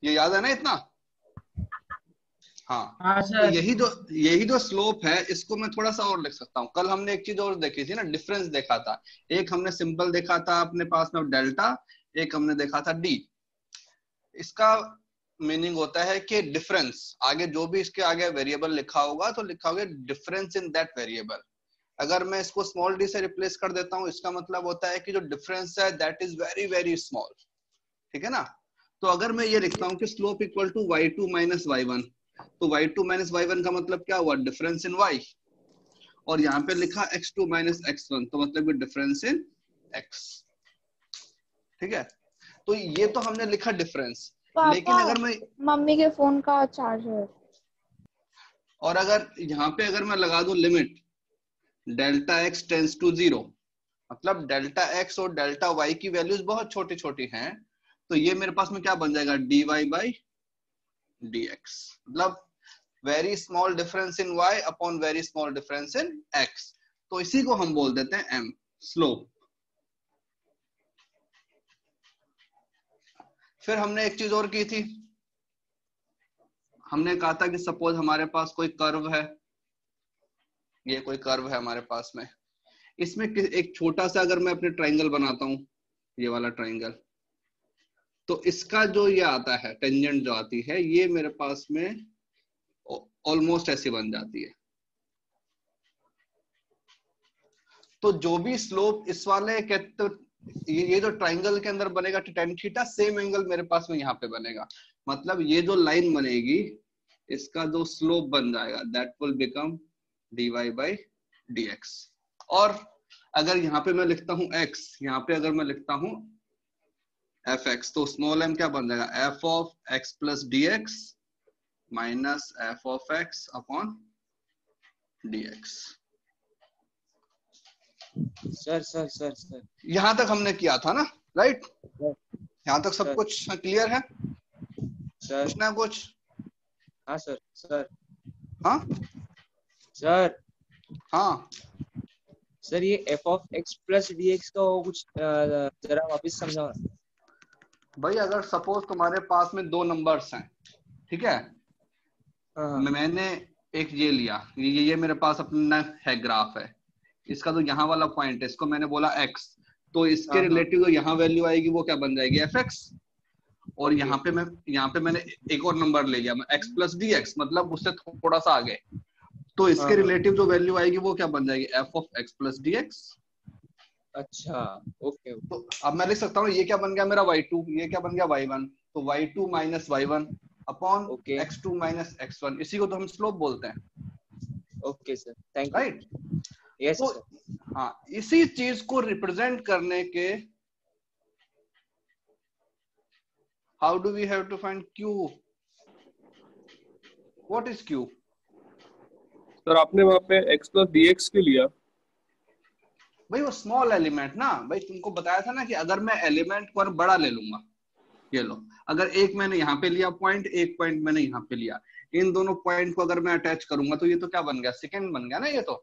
ये याद है ना इतना? हाँ। हाँ तो सर। यही जो स्लोप है इसको मैं थोड़ा सा और लिख सकता हूँ। कल हमने एक चीज और देखी थी ना, डिफरेंस देखा था। एक हमने सिंपल देखा था अपने पास में डेल्टा, एक हमने देखा था डी। इसका मीनिंग होता है कि डिफरेंस, आगे जो भी इसके आगे वेरिएबल लिखा होगा तो लिखा होगा डिफरेंस इन दैट वेरिएबल। अगर मैं इसको स्मॉल डी से रिप्लेस कर देता हूँ, इसका मतलब होता है कि जो डिफरेंस है that is very very small. ठीक है ना? तो अगर मैं ये लिखता हूँ कि slope equal to y2 minus y1, तो y2 माइनस y1 का मतलब क्या हुआ? Difference in y। और यहाँ पे लिखा x2 माइनस x1, तो मतलब डिफरेंस इन x। ठीक है? तो ये तो हमने लिखा डिफरेंस। लेकिन पापा, अगर मैं, मम्मी के फोन का चार्जर। और अगर यहाँ पे अगर मैं लगा दूं limit delta x tends to 0, मतलब डेल्टा x और डेल्टा y की वैल्यूज बहुत छोटी छोटी हैं, तो ये मेरे पास में क्या बन जाएगा? dy by dx। मतलब very small difference in y upon very small difference in x। तो इसी को हम बोल देते हैं m, स्लोप। फिर हमने एक चीज और की थी, हमने कहा था कि सपोज हमारे पास कोई कर्व है, ये कोई कर्व है हमारे पास में, इसमें एक छोटा सा अगर मैं अपने ट्राइंगल बनाता हूं, ये वाला ट्राइंगल, तो इसका जो ये आता है टेंजेंट जो आती है, ये मेरे पास में ऑलमोस्ट ऐसी बन जाती है। तो जो भी स्लोप इस वाले के, तो ये जो ट्राइंगल के अंदर बनेगा tan थीटा, सेम एंगल मेरे पास में यहाँ पे बनेगा। मतलब ये जो लाइन बनेगी, इसका जो स्लोप बन जाएगा that will become dy by dx। और अगर यहाँ पे मैं लिखता हूँ x, यहाँ पे अगर मैं लिखता हूँ fx, तो स्मॉल m क्या बन जाएगा? f of x plus dx minus f of x upon dx। Sir यहां तक हमने किया था ना, राइट? यहां तक सब सर। कुछ क्लियर है? सर पूछना कुछ? हाँ सर हाँ सर हाँ। सर ये f of x plus dx का वो कुछ जरा वापस समझाओ ना। भाई अगर सपोज तुम्हारे पास में दो नंबर्स हैं, ठीक है, हाँ मैंने एक ये लिया, ये मेरे पास अपना है ग्राफ है, इसका तो यहाँ वाला पॉइंट है, इसको मैंने बोला x, तो इसके हाँ। रिलेटिव जो यहाँ वैल्यू आएगी वो क्या बन जाएगी? fx। और ओके। यहाँ पे मैंने एक और नंबर ले लिया, x प्लस dx, मतलब उससे थोड़ा सा आगे, तो इसके हाँ। रिलेटिव जो वैल्यू आएगी वो क्या बन जाएगी? f of x plus dx। अच्छा ओके। तो अब मैं लिख सकता हूँ ये क्या बन गया मेरा y2, ये क्या बन गया y1, तो y2 minus y1 upon okay x2 minus x1, इसी को तो हम स्लोप बोलते हैं, okay sir, thank you. Right? Yes तो सर। हाँ, इसी चीज को रिप्रेजेंट करने के, how do we have to find q? What is q? Sir आपने वहां पे x प्लस dx के लिया। भाई वो स्मॉल एलिमेंट ना, भाई तुमको बताया था ना कि अगर मैं एलिमेंट को बड़ा ले लूंगा, ये लो, अगर एक मैंने यहाँ पे लिया पॉइंट, एक पॉइंट मैंने यहाँ पे लिया, इन दोनों पॉइंट को अगर मैं अटैच करूंगा तो ये तो क्या बन गया? सेकंड बन गया ना ये तो।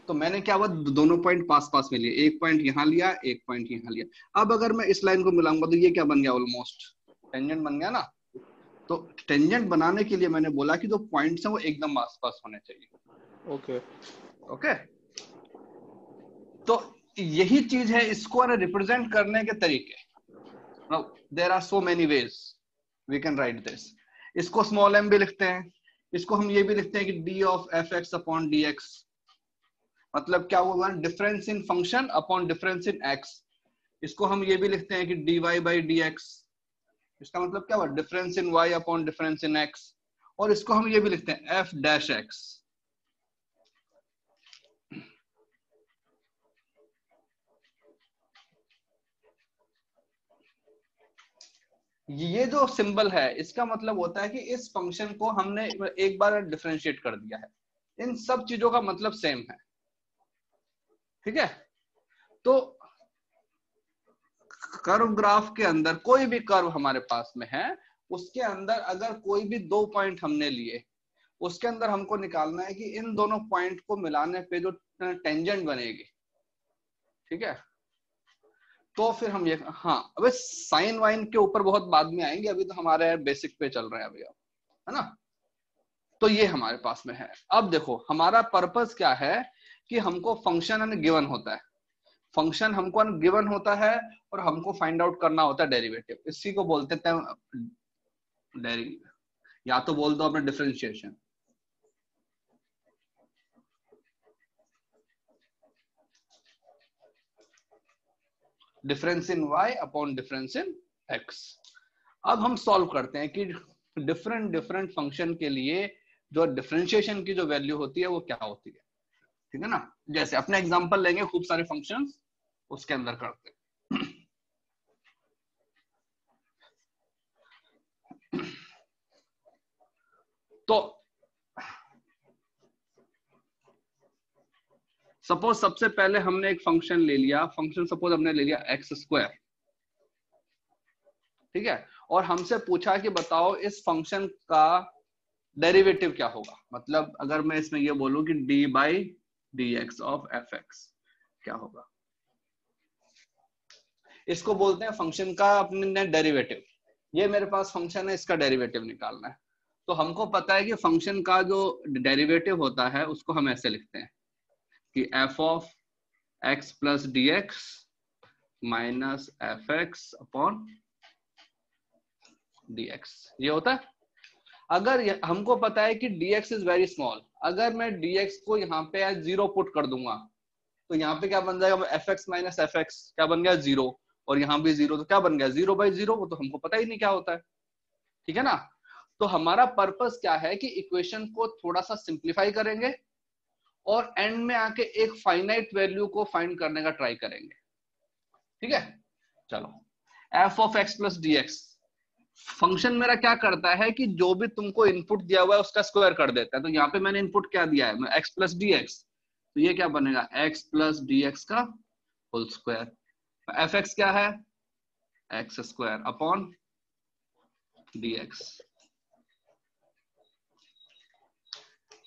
तो मैंने क्या हुआ? दोनों पॉइंट पास पास में लिए, एक पॉइंट यहाँ लिया, एक पॉइंट यहाँ लिया। अब अगर मैं इस लाइन को मिलाऊंगा तो ये क्या बन गया? ऑलमोस्ट टेंजेंट बन गया ना। तो टेंजेंट बनाने के लिए मैंने बोला कि जो पॉइंट्स हैं वो एकदम आस पास होने चाहिए। ओके ओके, तो यही चीज है, इसको रिप्रेजेंट करने के तरीके। Now, there are so many ways we can write this. इसको स्मॉल m भी लिखते हैं, इसको हम ये भी लिखते हैं कि d of fx upon dx, मतलब क्या हुआ? Difference in function upon difference in x। इसको हम ये भी लिखते हैं कि dy बाई dx, इसका मतलब क्या हुआ? Difference in y upon difference in x। और इसको हम ये भी लिखते हैं f डैश x। ये जो सिंबल है इसका मतलब होता है कि इस फंक्शन को हमने एक बार डिफरेंशिएट कर दिया है। इन सब चीजों का मतलब सेम है, ठीक है? तो कर्व ग्राफ के अंदर कोई भी कर्व हमारे पास में है, उसके अंदर अगर कोई भी दो पॉइंट हमने लिए, उसके अंदर हमको निकालना है कि इन दोनों पॉइंट को मिलाने पे जो टेंजेंट बनेगी, ठीक है? तो फिर हम ये, हाँ अबे साइन वाइन के ऊपर बहुत बाद में आएंगे, अभी तो हमारे बेसिक पे चल रहे हैं अभी, है ना। तो ये हमारे पास में है। अब देखो हमारा पर्पस क्या है कि हमको फंक्शन अन गिवन होता है, फंक्शन हमको अन गिवन होता है और हमको फाइंड आउट करना होता है डेरिवेटिव। इसी को बोलते हैं या तो बोल दो अपने differentiation. Difference in y upon difference in x। अब हम सॉल्व करते हैं कि डिफरेंट डिफरेंट फंक्शन के लिए जो डिफरेंशिएशन की जो वैल्यू होती है वो क्या होती है, ठीक है ना। जैसे अपने एग्जांपल लेंगे खूब सारे फंक्शंस, उसके अंदर करते हैं। तो सपोज सबसे पहले हमने एक फंक्शन ले लिया, फंक्शन सपोज हमने ले लिया एक्स स्क्वायर, ठीक है, और हमसे पूछा कि बताओ इस फंक्शन का डेरिवेटिव क्या होगा। मतलब अगर मैं इसमें ये बोलूं कि D by D x of f x क्या होगा, इसको बोलते हैं फंक्शन का अपने डेरिवेटिव। ये मेरे पास फंक्शन है, इसका डेरिवेटिव निकालना है। तो हमको पता है कि फंक्शन का जो डेरिवेटिव होता है उसको हम ऐसे लिखते हैं कि F of x plus d x minus F x upon d x, ये होता है। अगर हमको पता है कि dx इज वेरी स्मॉल, अगर मैं dx को यहाँ पे 0 पुट कर दूंगा तो यहाँ पे क्या बन जाएगा, F x minus F x क्या बन गया 0, और यहाँ भी 0, तो क्या बन गया 0 बाई 0, वो तो हमको पता ही नहीं क्या होता है, ठीक है ना। तो हमारा पर्पस क्या है कि इक्वेशन को थोड़ा सा सिंप्लीफाई करेंगे और एंड में आके एक फाइनाइट वैल्यू को फाइंड करने का ट्राई करेंगे, ठीक है। चलो F of x plus d x, function मेरा क्या करता है कि जो भी तुमको इनपुट दिया हुआ है उसका स्क्वायर कर देता है। तो यहाँ पे मैंने इनपुट क्या दिया है, एक्स प्लस डी एक्स, तो ये क्या बनेगा एक्स प्लस डी एक्स का होल स्क्वायर। एफ एक्स क्या है, x square upon d x.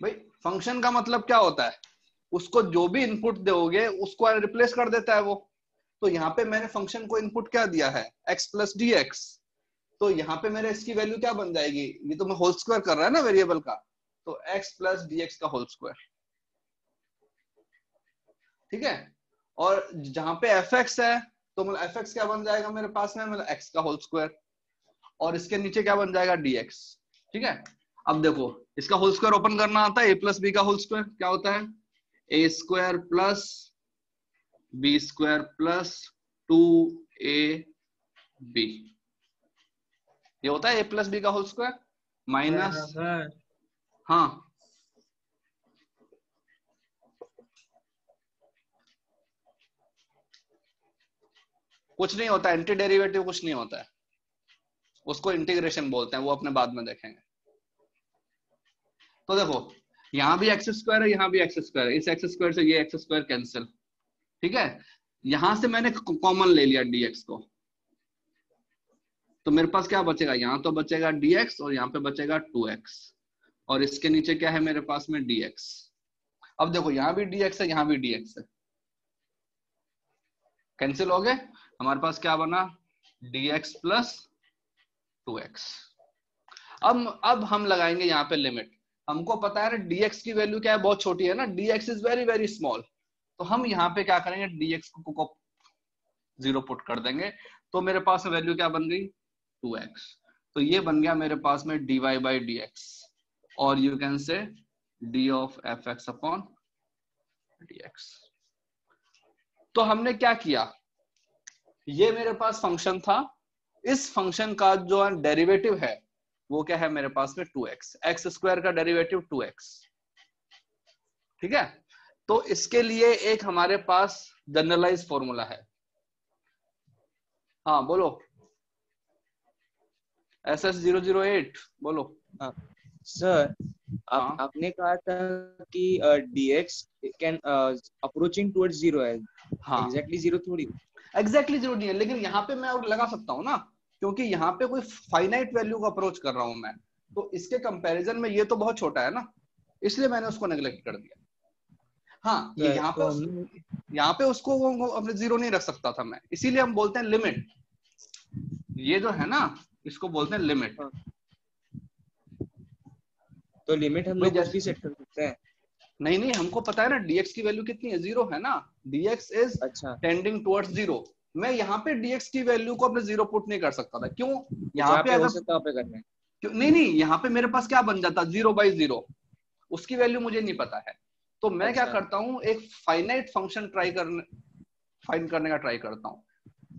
भाई फंक्शन का मतलब क्या होता है, उसको जो भी इनपुट दोगे उसको रिप्लेस कर देता है वो। तो यहाँ पे मैंने फंक्शन को इनपुट क्या दिया है, एक्स प्लस डी एक्स, तो यहाँ पे मेरे इसकी वैल्यू क्या बन जाएगी, ये तो मैं होल स्क्वायर कर रहा है ना वेरिएबल का, तो x प्लस डी एक्स का होल स्क्वायर, ठीक है। और जहां पे एफ एक्स है तो मतलब एफ एक्स क्या बन जाएगा मेरे पास में, मतलब x का होल स्क्वायर, और इसके नीचे क्या बन जाएगा dx, ठीक है। अब देखो इसका होल स्क्वायर ओपन करना आता है, a प्लस बी का होल स्क्वायर क्या होता है, a square plus b square plus 2ab, ये होता है a प्लस बी का होल स्क्वायर माइनस, हाँ कुछ नहीं होता, एंटी डेरिवेटिव कुछ नहीं होता है, उसको इंटीग्रेशन बोलते हैं, वो अपने बाद में देखेंगे। तो देखो यहाँ भी एक्स स्क्वायर है, यहाँ भी एक्स स्क्वायर है, इस एक्स स्क्वायर से ये एक्स स्क्वायर कैंसिल, ठीक है। यहां से मैंने कॉमन ले लिया dx को, तो मेरे पास क्या बचेगा, यहाँ तो बचेगा dx और यहाँ पे बचेगा 2x, और इसके नीचे क्या है मेरे पास में dx। अब देखो यहाँ भी dx है, यहाँ भी dx है, कैंसिल हो गए, हमारे पास क्या बना dx प्लस 2x। अब हम लगाएंगे यहाँ पे लिमिट, हमको पता है ना dx की वैल्यू क्या है, बहुत छोटी है ना, dx is very very small, तो हम यहाँ पे क्या करेंगे dx को 0 पुट कर देंगे, तो मेरे पास वैल्यू क्या बन गई 2x, तो ये बन गया मेरे पास में dy बाई dx, और you can say d of f x upon dx। तो हमने क्या किया, ये मेरे पास फंक्शन था, इस फंक्शन का जो डेरिवेटिव है वो क्या है मेरे पास में 2x, एक्स स्क्वायर का डेरिवेटिव 2x, ठीक है। तो इसके लिए एक हमारे पास जनरलाइज फॉर्मूला है, हाँ बोलो SS008 बोलो। हाँ सर, आपने कहा था कि dx कैन अप्रोचिंग टुवर्ड्स 0 है, हाँ एग्जैक्टली 0 थोड़ी, एग्जैक्टली 0 नहीं है, लेकिन यहाँ पे मैं और लगा सकता हूँ ना, क्योंकि यहाँ पे कोई फाइनाइट वैल्यू को अप्रोच कर रहा हूं मैं, तो इसके कंपैरिजन में ये तो बहुत छोटा है ना, इसलिए मैंने उसको नेग्लेक्ट कर दिया। हाँ, ये यहाँ पे उसको वो अपने 0 नहीं रख सकता था मैं, इसीलिए हम बोलते हैं लिमिट। ये जो है ना, इसको बोलते हैं लिमिट। तो लिमिट हम लोग कुछ भी सेट कर सकते हैं? नहीं, हमको पता है ना dx की वैल्यू कितनी है, 0 है ना। dx is tending towards 0। मैं यहाँ पे dx की वैल्यू को अपने 0 पुट नहीं कर सकता था। क्यों? यहाँ पे अगर नहीं, यहाँ पे मेरे पास क्या बन जाता, 0/0, उसकी वैल्यू मुझे नहीं पता है। तो मैं क्या करता हूँ, एक फाइनाइट फंक्शन फाइंड करने का ट्राई करता हूँ।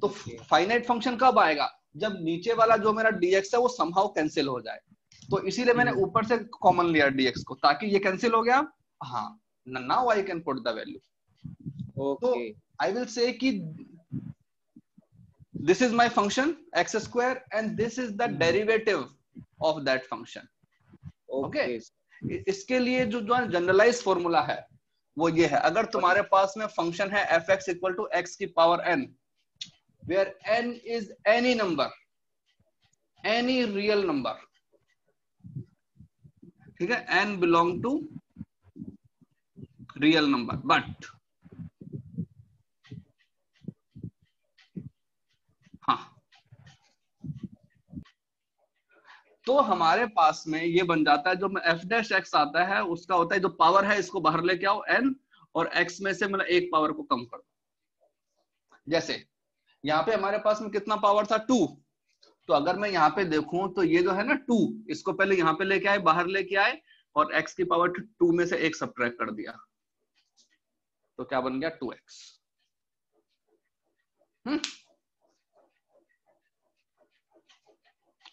तो फाइनाइट फंक्शन कब आएगा, जब नीचे वाला जो मेरा dx है वो समहाउ कैंसिल हो जाए। तो इसीलिए मैंने ऊपर से कॉमन लिया dx को, ताकि ये कैंसिल हो गया। हाँ, now I can put the value. तो आई विल से कि this is my function x² and this is the derivative of that function. Okay, इसके लिए जो जनरलाइज फॉर्मूला है वो ये है। अगर तुम्हारे पास में फंक्शन है fx = x⁴n, where n is any number, any real number, ठीक है, n belong to real number, but हाँ, तो हमारे पास में ये बन जाता है, जो f' आता है उसका होता है जो पावर है, इसको बाहर लेके आओ n, और x में से मतलब एक पावर को कम कर दो। जैसे यहाँ पे हमारे पास में कितना पावर था, 2। तो अगर मैं यहाँ पे देखूं तो ये जो है ना 2, इसको पहले यहाँ पे लेके आए, बाहर लेके आए, और x की पावर 2 में से 1 सब्ट्रैक्ट कर दिया, तो क्या बन गया, 2x।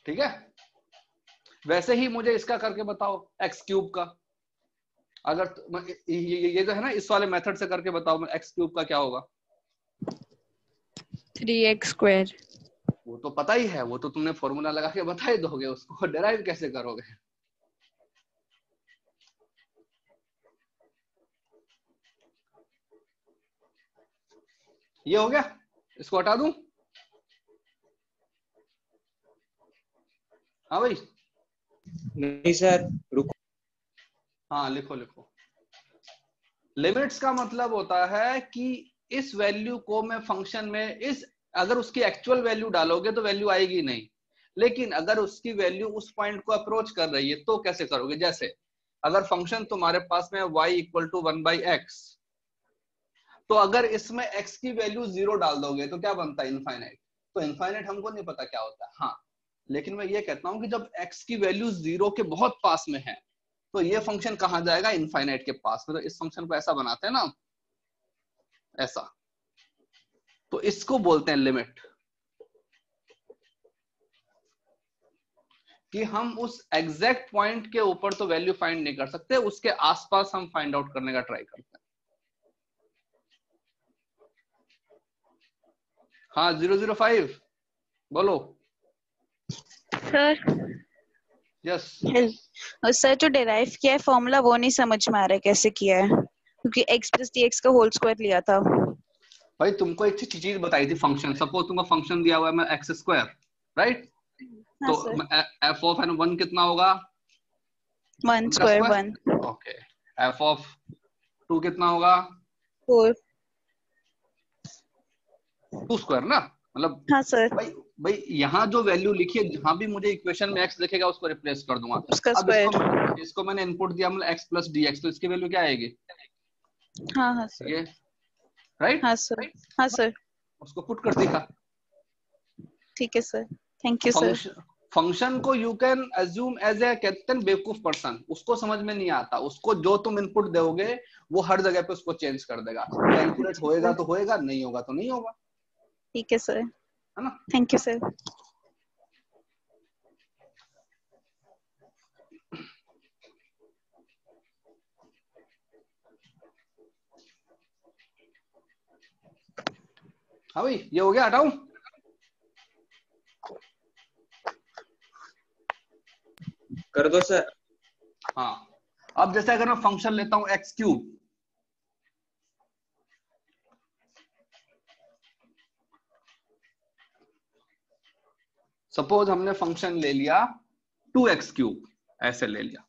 ठीक है, वैसे ही मुझे इसका करके बताओ, x³ का। अगर ये जो है ना, इस वाले मेथड से करके बताओ, x³ का क्या होगा, 3x²। वो तो पता ही है, वो तो तुमने फॉर्मूला लगा के बता ही दोगे, उसको डिराइव कैसे करोगे। ये हो गया, इसको हटा दूं। हाँ भाई, नहीं सर, रुको। हाँ, लिखो। लिमिट्स का मतलब होता है कि इस वैल्यू को मैं फंक्शन में, अगर उसकी एक्चुअल वैल्यू डालोगे तो वैल्यू आएगी नहीं, लेकिन अगर उसकी वैल्यू उस पॉइंट को अप्रोच कर रही है तो कैसे करोगे। जैसे अगर फंक्शन तुम्हारे पास में y = 1/x, तो अगर इसमें x की वैल्यू 0 डाल दोगे तो क्या बनता है, इनफाइनाइट। तो इनफाइनाइट हमको नहीं पता क्या होता है, हाँ, लेकिन मैं ये कहता हूं कि जब x की वैल्यू 0 के बहुत पास में है तो ये फंक्शन कहां जाएगा, इनफाइनाइट के पास में। तो इस फंक्शन को ऐसा बनाते हैं ना, ऐसा, तो इसको बोलते हैं लिमिट। कि हम उस एग्जैक्ट पॉइंट के ऊपर तो वैल्यू फाइंड नहीं कर सकते, उसके आसपास हम फाइंड आउट करने का ट्राई करते हैं। हाँ, 005 बोलो। सर, यस सर जो डेराइव किया है फॉर्मूला वो नहीं समझ में आ रहा है कैसे किया है, क्योंकि x + dx का होल स्क्वायर लिया था। भाई, तुमको एक चीज बताई थी, फंक्शन। सपोज तुमको फंक्शन दिया हुआ है मैं x², राइट। तो f(n1) कितना होगा, 1² 1। ओके, f(2) कितना होगा, 4। 2² ना, मतलब। हाँ सर। भाई यहाँ जो वैल्यू लिखी है, जहां भी मुझे इक्वेशन में x लिखेगा उसको रिप्लेस कर दूंगा। उसका अब स्क्वायर। इसको मैंने इनपुट दिया, मतलब x + dx, तो इसकी वैल्यू क्या आएगी, हाँ सर। ये राइट। हाँ सर। उसको पुट कर दिया। ठीक है sir, thank you sir. Function को you can assume as a, कहते हैं बेवकूफ पर्सन, उसको समझ में नहीं आता, उसको जो तुम इनपुट दोगे वो हर जगह पे उसको चेंज कर देगा। कैलकुलेट होएगा तो होएगा, नहीं होगा तो नहीं होगा। ठीक है सर, है ना। Thank you sir. हाँ भाई, ये हो गया, हटाऊं। कर दो सर। हाँ, अब जैसे अगर मैं फंक्शन लेता हूं x³, सपोज हमने फंक्शन ले लिया 2x³, ऐसे ले लिया,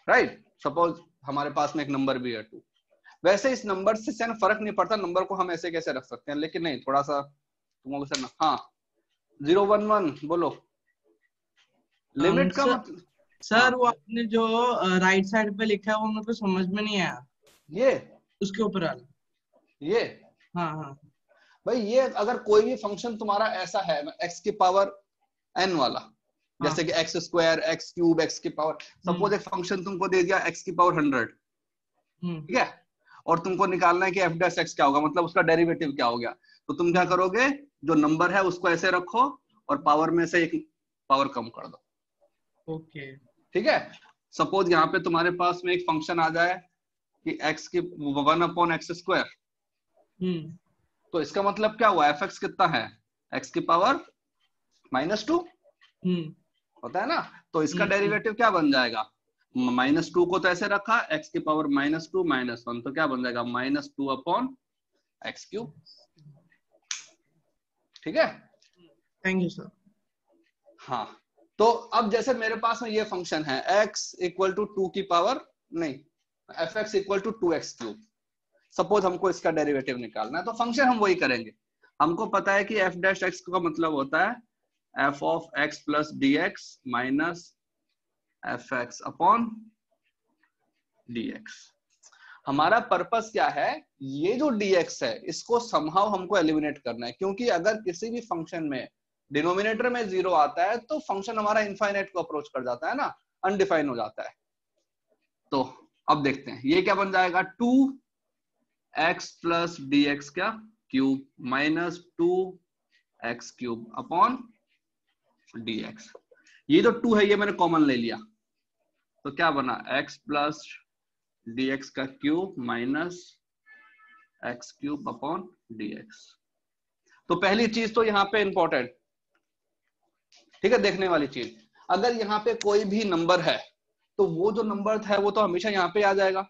राइट। सपोज हमारे पास में एक नंबर भी है 2। वैसे इस नंबर से फर्क नहीं पड़ता, नंबर को हम ऐसे कैसे रख सकते हैं, लेकिन नहीं, थोड़ा सा तुम लोग से ना, हाँ 011 बोलो लिमिट का मतलब। सर वो आपने जो राइट साइड पे लिखा है वो मेरे को समझ में नहीं आया। ये उसके ऊपर वाला, ये हाँ हाँ भाई, ये अगर कोई भी फंक्शन तुम्हारा ऐसा है x की पावर n वाला, जैसे कि x square, x cube, x की पावर, सपोज एक फंक्शन तुमको दे दिया x की पावर 100, ठीक है, और तुमको निकालना है कि f डैश x क्या होगा, मतलब उसका डेरिवेटिव क्या हो गया, तो तुम क्या करोगे, जो नंबर है उसको ऐसे रखो और पावर में से एक पावर कम कर दो। ओके ठीक है, सपोज यहाँ पे तुम्हारे पास में एक फंक्शन आ जाए कि x की 1/x², तो इसका मतलब क्या हुआ, fx कितना है, x की पावर -2 होता है ना, तो इसका डेरिवेटिव क्या बन जाएगा, -2 को तो ऐसे रखा, x की पावर -2 -1, तो क्या बन जाएगा -2/x³। ठीक है, थैंक यू सर। हाँ, तो अब जैसे मेरे पास में ये फंक्शन है x = 2 की पावर नहीं, fx = 2x³, सपोज हमको इसका डेरिवेटिव निकालना है, तो फंक्शन हम वही करेंगे। हमको पता है कि f डैश x का मतलब होता है f of x plus dx minus fx/dx। हमारा पर्पस क्या है, ये जो dx है इसको समहाउ हमको एलिमिनेट करना है, क्योंकि अगर किसी भी फंक्शन में डिनोमिनेटर में 0 आता है तो फंक्शन हमारा इनफाइनाइट को अप्रोच कर जाता है ना, अनडिफाइन हो जाता है। तो अब देखते हैं ये क्या बन जाएगा, 2x प्लस dx क्या क्यूब माइनस 2x³ dx। ये जो 2 है ये मैंने कॉमन ले लिया, तो क्या बना x प्लस dx का क्यूब माइनस x³ dx। तो पहली चीज तो यहाँ पे इंपॉर्टेंट, ठीक है, देखने वाली चीज, अगर यहाँ पे कोई भी नंबर है तो वो जो नंबर है वो तो हमेशा यहाँ पे आ जाएगा,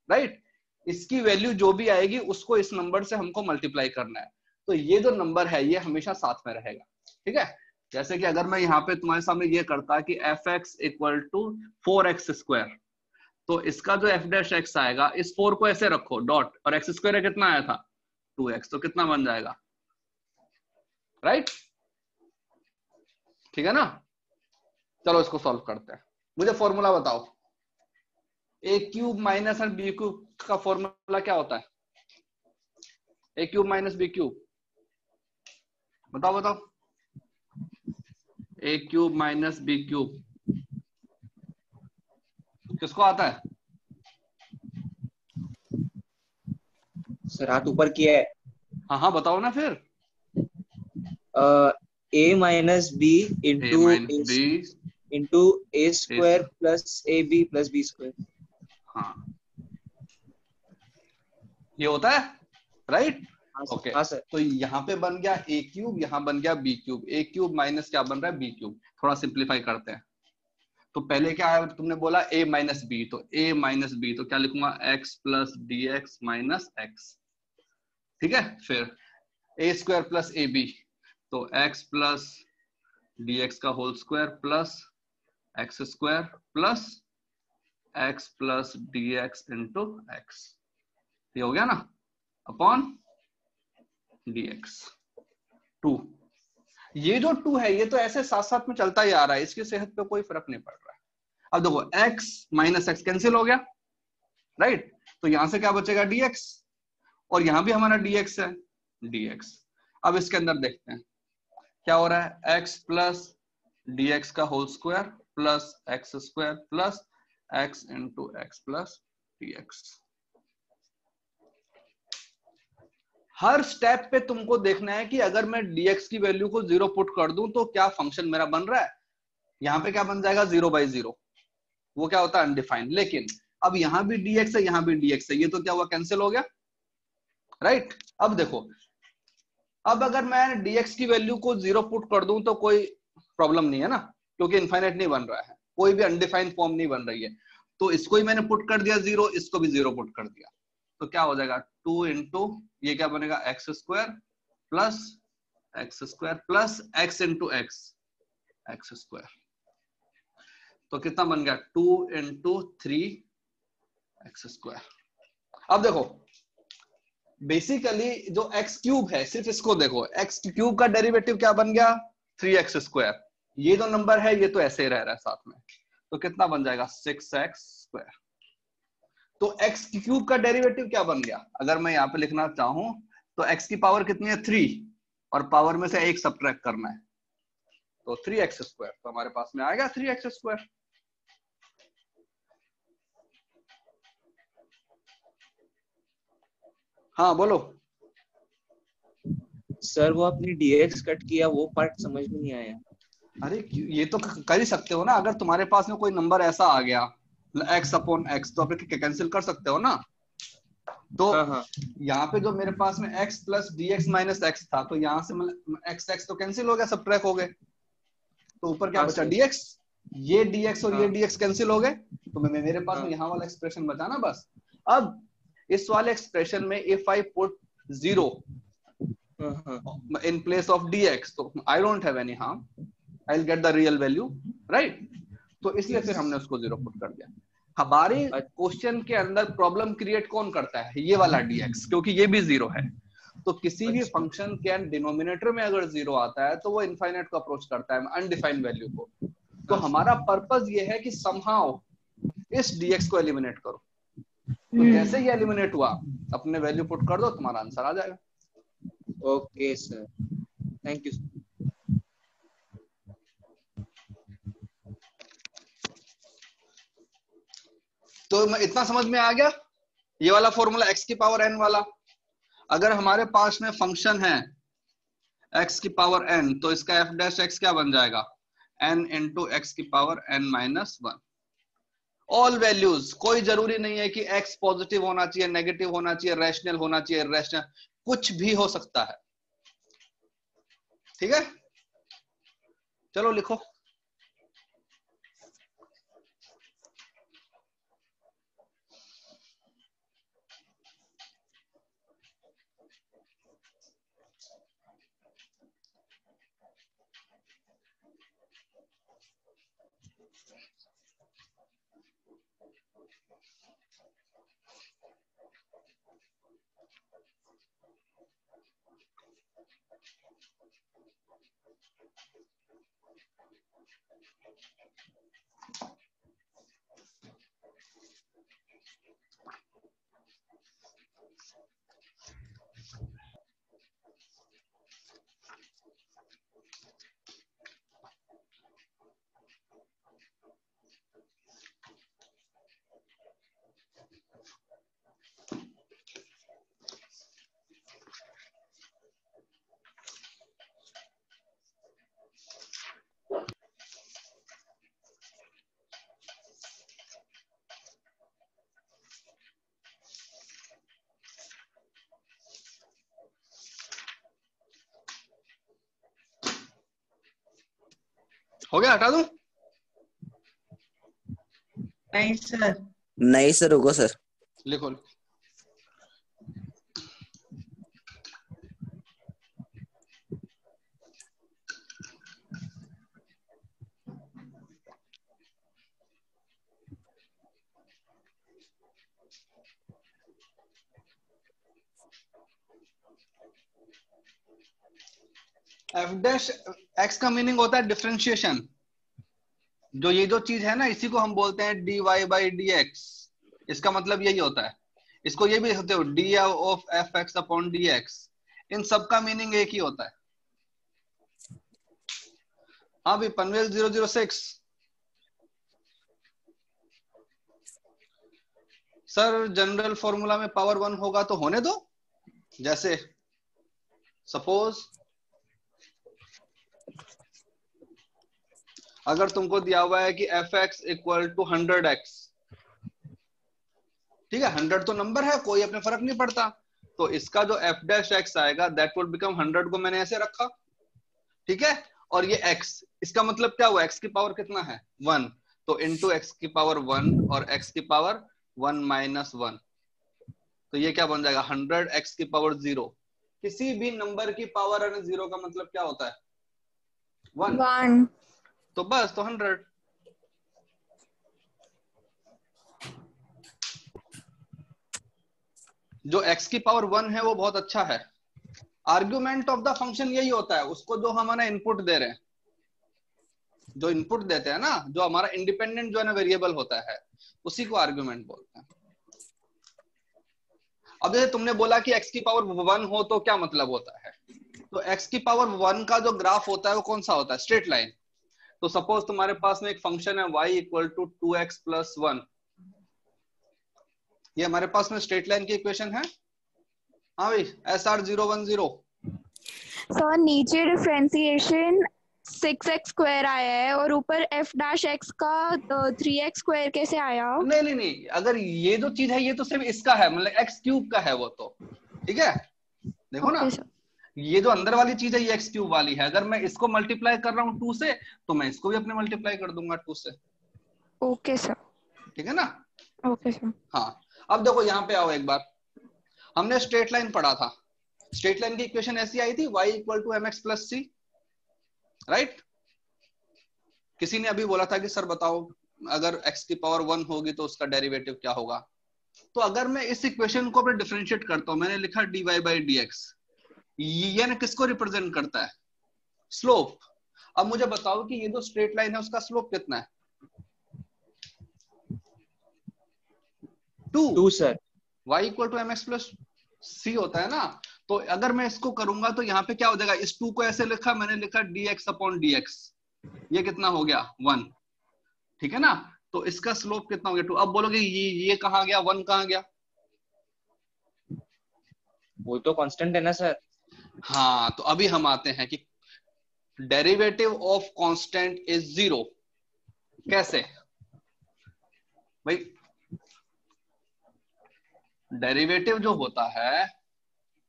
राइट, इसकी वैल्यू जो भी आएगी उसको इस नंबर से हमको मल्टीप्लाई करना है, तो ये जो नंबर है ये हमेशा साथ में रहेगा। ठीक है, जैसे कि अगर मैं यहाँ पे तुम्हारे सामने ये करता कि fx = 4x², तो इसका जो f डैश x आएगा, इस 4 को ऐसे रखो डॉट, और x² कितना आया था 2x, तो कितना बन जाएगा, राइट, ठीक है ना। चलो इसको सॉल्व करते हैं, मुझे फॉर्मूला बताओ, a³ माइनस b³ का फॉर्मूला क्या होता है, a³ माइनस b³, बताओ बताओ, a³ माइनस b³ किसको आता है, सर हाथ ऊपर किया है। हाँ हाँ बताओ ना फिर, a minus b into a square plus ab plus b²। हाँ ये होता है, राइट, ओके। हाँ सर, तो यहाँ पे बन गया a³, यहाँ बन गया b³, a³ माइनस क्या बन रहा है b³, थोड़ा सिंप्लीफाई करते हैं। तो पहले क्या है, तुमने बोला a माइनस b, तो a माइनस b, तो क्या लिखूंगा x plus dx minus x, ठीक है, फिर a² प्लस ab, तो x प्लस dx का whole square plus x² plus x plus dx into x, ये हो गया ना, अपॉन dx। 2, ये जो 2 है ये तो ऐसे साथ साथ में चलता ही आ रहा है, इसकी सेहत पे कोई फर्क नहीं पड़ रहा है। अब देखो x माइनस x कैंसिल हो गया, राइट, तो यहां से क्या बचेगा dx, और यहां भी हमारा dx है dx। अब इसके अंदर देखते हैं क्या हो रहा है, x प्लस dx का whole square plus x² plus x into x plus dx। हर स्टेप पे तुमको देखना है कि अगर मैं dx की वैल्यू को 0 पुट कर दूं तो क्या फंक्शन मेरा बन रहा है, यहाँ पे क्या बन जाएगा 0/0, वो क्या होता है अनडिफाइंड। लेकिन अब यहाँ भी dx है, यहाँ भी dx है, ये तो क्या हुआ कैंसिल हो गया, राइट। अब देखो, अब अगर मैं dx की वैल्यू को 0 पुट कर दूं तो कोई प्रॉब्लम नहीं है ना, क्योंकि इनफाइनाइट नहीं बन रहा है, कोई भी अनडिफाइंड फॉर्म नहीं बन रही है, तो इसको ही मैंने पुट कर दिया 0, इसको भी 0 पुट कर दिया, तो क्या हो जाएगा 2 इंटू ये क्या बनेगा x² plus x into x², तो कितना बन गया 2 इंटू 3 एक्स स्क्वायर। अब देखो बेसिकली जो एक्स क्यूब है, सिर्फ इसको देखो, एक्स क्यूब का डेरिवेटिव क्या बन गया 3x स्क्वायर। ये जो नंबर है ये तो ऐसे ही रह रहा है साथ में, तो कितना बन जाएगा 6x स्क्वायर। तो x क्यूब का डेरिवेटिव क्या बन गया, अगर मैं यहाँ पे लिखना चाहूं तो x की पावर कितनी है 3 और पावर में से 1 सब्ट्रैक्ट करना है, तो 3x स्क्वायर। तो हमारे पास में आएगा 3x स्क्वायर। हाँ बोलो। सर वो आपने डीएक्स कट किया, वो पार्ट समझ में नहीं आया। अरे ये तो कर ही सकते हो ना, अगर तुम्हारे पास में कोई नंबर ऐसा आ गया x अपॉन एक्स, तो आप कैंसिल कर सकते हो ना। तो हाँ। यहाँ पे जो मेरे पास में x plus dx minus x था, तो यहाँ से x तो कैंसिल हो गया, सब्ट्रैक्ट हो गए, तो ऊपर क्या बचा dx। ये dx और ये dx कैंसिल हो गए, तो मेरे पास में यहाँ वाला एक्सप्रेशन बचा ना बस। अब इस वाले एक्सप्रेशन में if I put 0 in place of dx, तो I don't have any harm, I'll get the real value, right? तो इसलिए फिर हमने उसको 0 पुट कर दिया। हमारे क्वेश्चन के अंदर प्रॉब्लम क्रिएट कौन करता है, ये वाला dx, क्योंकि ये भी 0 है। तो किसी भी फंक्शन के डिनोमिनेटर में अगर 0 आता है तो वो इनफाइनाइट को अप्रोच करता है, अनडिफाइंड वैल्यू को। तो हमारा पर्पस ये है कि समहाउ इस dx को एलिमिनेट करो। तो जैसे ही एलिमिनेट हुआ अपने वैल्यू पुट कर दो, तुम्हारा आंसर आ जाएगा। Okay sir, thank you. तो इतना समझ में आ गया, ये वाला फॉर्मूला x की पावर n वाला। अगर हमारे पास में फंक्शन है x की पावर n, तो इसका f डैश x क्या बन जाएगा n इंटू x की power n minus 1। All values, कोई जरूरी नहीं है कि x पॉजिटिव होना चाहिए, नेगेटिव होना चाहिए, रैशनल होना चाहिए, इरैशनल, कुछ भी हो सकता है। ठीक है, चलो लिखो। हो गया, हटा दूं? नहीं सर। नहीं सर, रुको सर। लिखो। एफ डैश एक्स का मीनिंग होता है डिफरेंशिएशन। जो ये जो चीज है ना, इसी को हम बोलते हैं dy बाई डी एक्स। इसका मतलब यही होता है। इसको ये भी लिख सकते हो d of f x upon d x. इन सब का मीनिंग एक ही होता है। हाँ भाई, पनवेल 006 सर, जनरल फॉर्मूला में पावर 1 होगा तो होने दो। जैसे सपोज अगर तुमको दिया हुआ है कि f x equal to 100x, ठीक है, 100 तो नंबर है, कोई अपने फर्क नहीं पड़ता। तो इसका जो एफ डैश एक्स आएगा दैट वुड बिकम 100 को मैंने ऐसे रखा, ठीक है। और ये x, इसका मतलब क्या हुआ, x की पावर कितना है 1, तो इंटू x की पावर 1 और x की पावर 1 माइनस 1, तो ये क्या बन जाएगा 100 x की पावर 0। किसी भी नंबर की पावर 0 का मतलब क्या होता है 1, तो बस, तो 100। जो x की पावर 1 है वो बहुत अच्छा है। आर्ग्यूमेंट ऑफ द फंक्शन यही होता है, उसको जो हमारा इनपुट दे रहे हैं, जो इनपुट देते हैं ना, जो हमारा इंडिपेंडेंट जो है ना वेरिएबल होता है, उसी को आर्ग्यूमेंट बोलते हैं। अब जैसे तुमने बोला कि x की पावर 1 हो तो क्या मतलब होता है, तो x की पावर 1 का जो ग्राफ होता है वो कौन सा होता है, स्ट्रेट लाइन। तो सपोज तुम्हारे पास में एक फंक्शन है y equal to 2x plus 1, ये हमारे पास में स्ट्रेट लाइन की इक्वेशन है। हाँ भाई, SR010। सर नीचे डिफरेंशिएशन 6x स्क्वायर आया है और ऊपर f डैश x का 3x स्क्वायर कैसे आया? नहीं नहीं नहीं, अगर ये जो चीज है ये तो सिर्फ इसका है, मतलब x क्यूब का है वो तो, ठीक है। देखो ना, ये जो अंदर वाली चीज है ये x क्यूब वाली है, अगर मैं इसको मल्टीप्लाई कर रहा हूँ 2 से तो मैं इसको भी अपने मल्टीप्लाई कर दूंगा 2 से। Okay sir. ठीक है ना। Okay sir. हाँ, अब देखो यहाँ पे आओ एक बार, हमने स्ट्रेट लाइन पढ़ा था, स्ट्रेट लाइन की इक्वेशन ऐसी आई थी y equal to mx plus c, right. किसी ने अभी बोला था कि सर बताओ अगर x की पावर 1 होगी तो उसका डेरिवेटिव क्या होगा। तो अगर मैं इस इक्वेशन को अपने डिफरेंशिएट करता हूं, मैंने लिखा dy बाई dx, ये ना किसको रिप्रेजेंट करता है, स्लोप। अब मुझे बताओ कि ये जो स्ट्रेट लाइन है उसका स्लोप कितना है, 2 sir. y equal to mx plus c होता है ना। तो अगर मैं इसको करूंगा तो यहाँ पे क्या हो जाएगा, इस 2 को ऐसे लिखा, मैंने लिखा dx अपॉन dx, ये कितना हो गया 1, ठीक है ना। तो इसका स्लोप कितना हो गया 2। अब बोलोगे ये कहाँ गया, 1 कहाँ गया, वो तो कांस्टेंट है ना सर। हाँ, तो अभी हम आते हैं कि डेरिवेटिव ऑफ कांस्टेंट इज 0। कैसे भाई, डेरिवेटिव जो होता है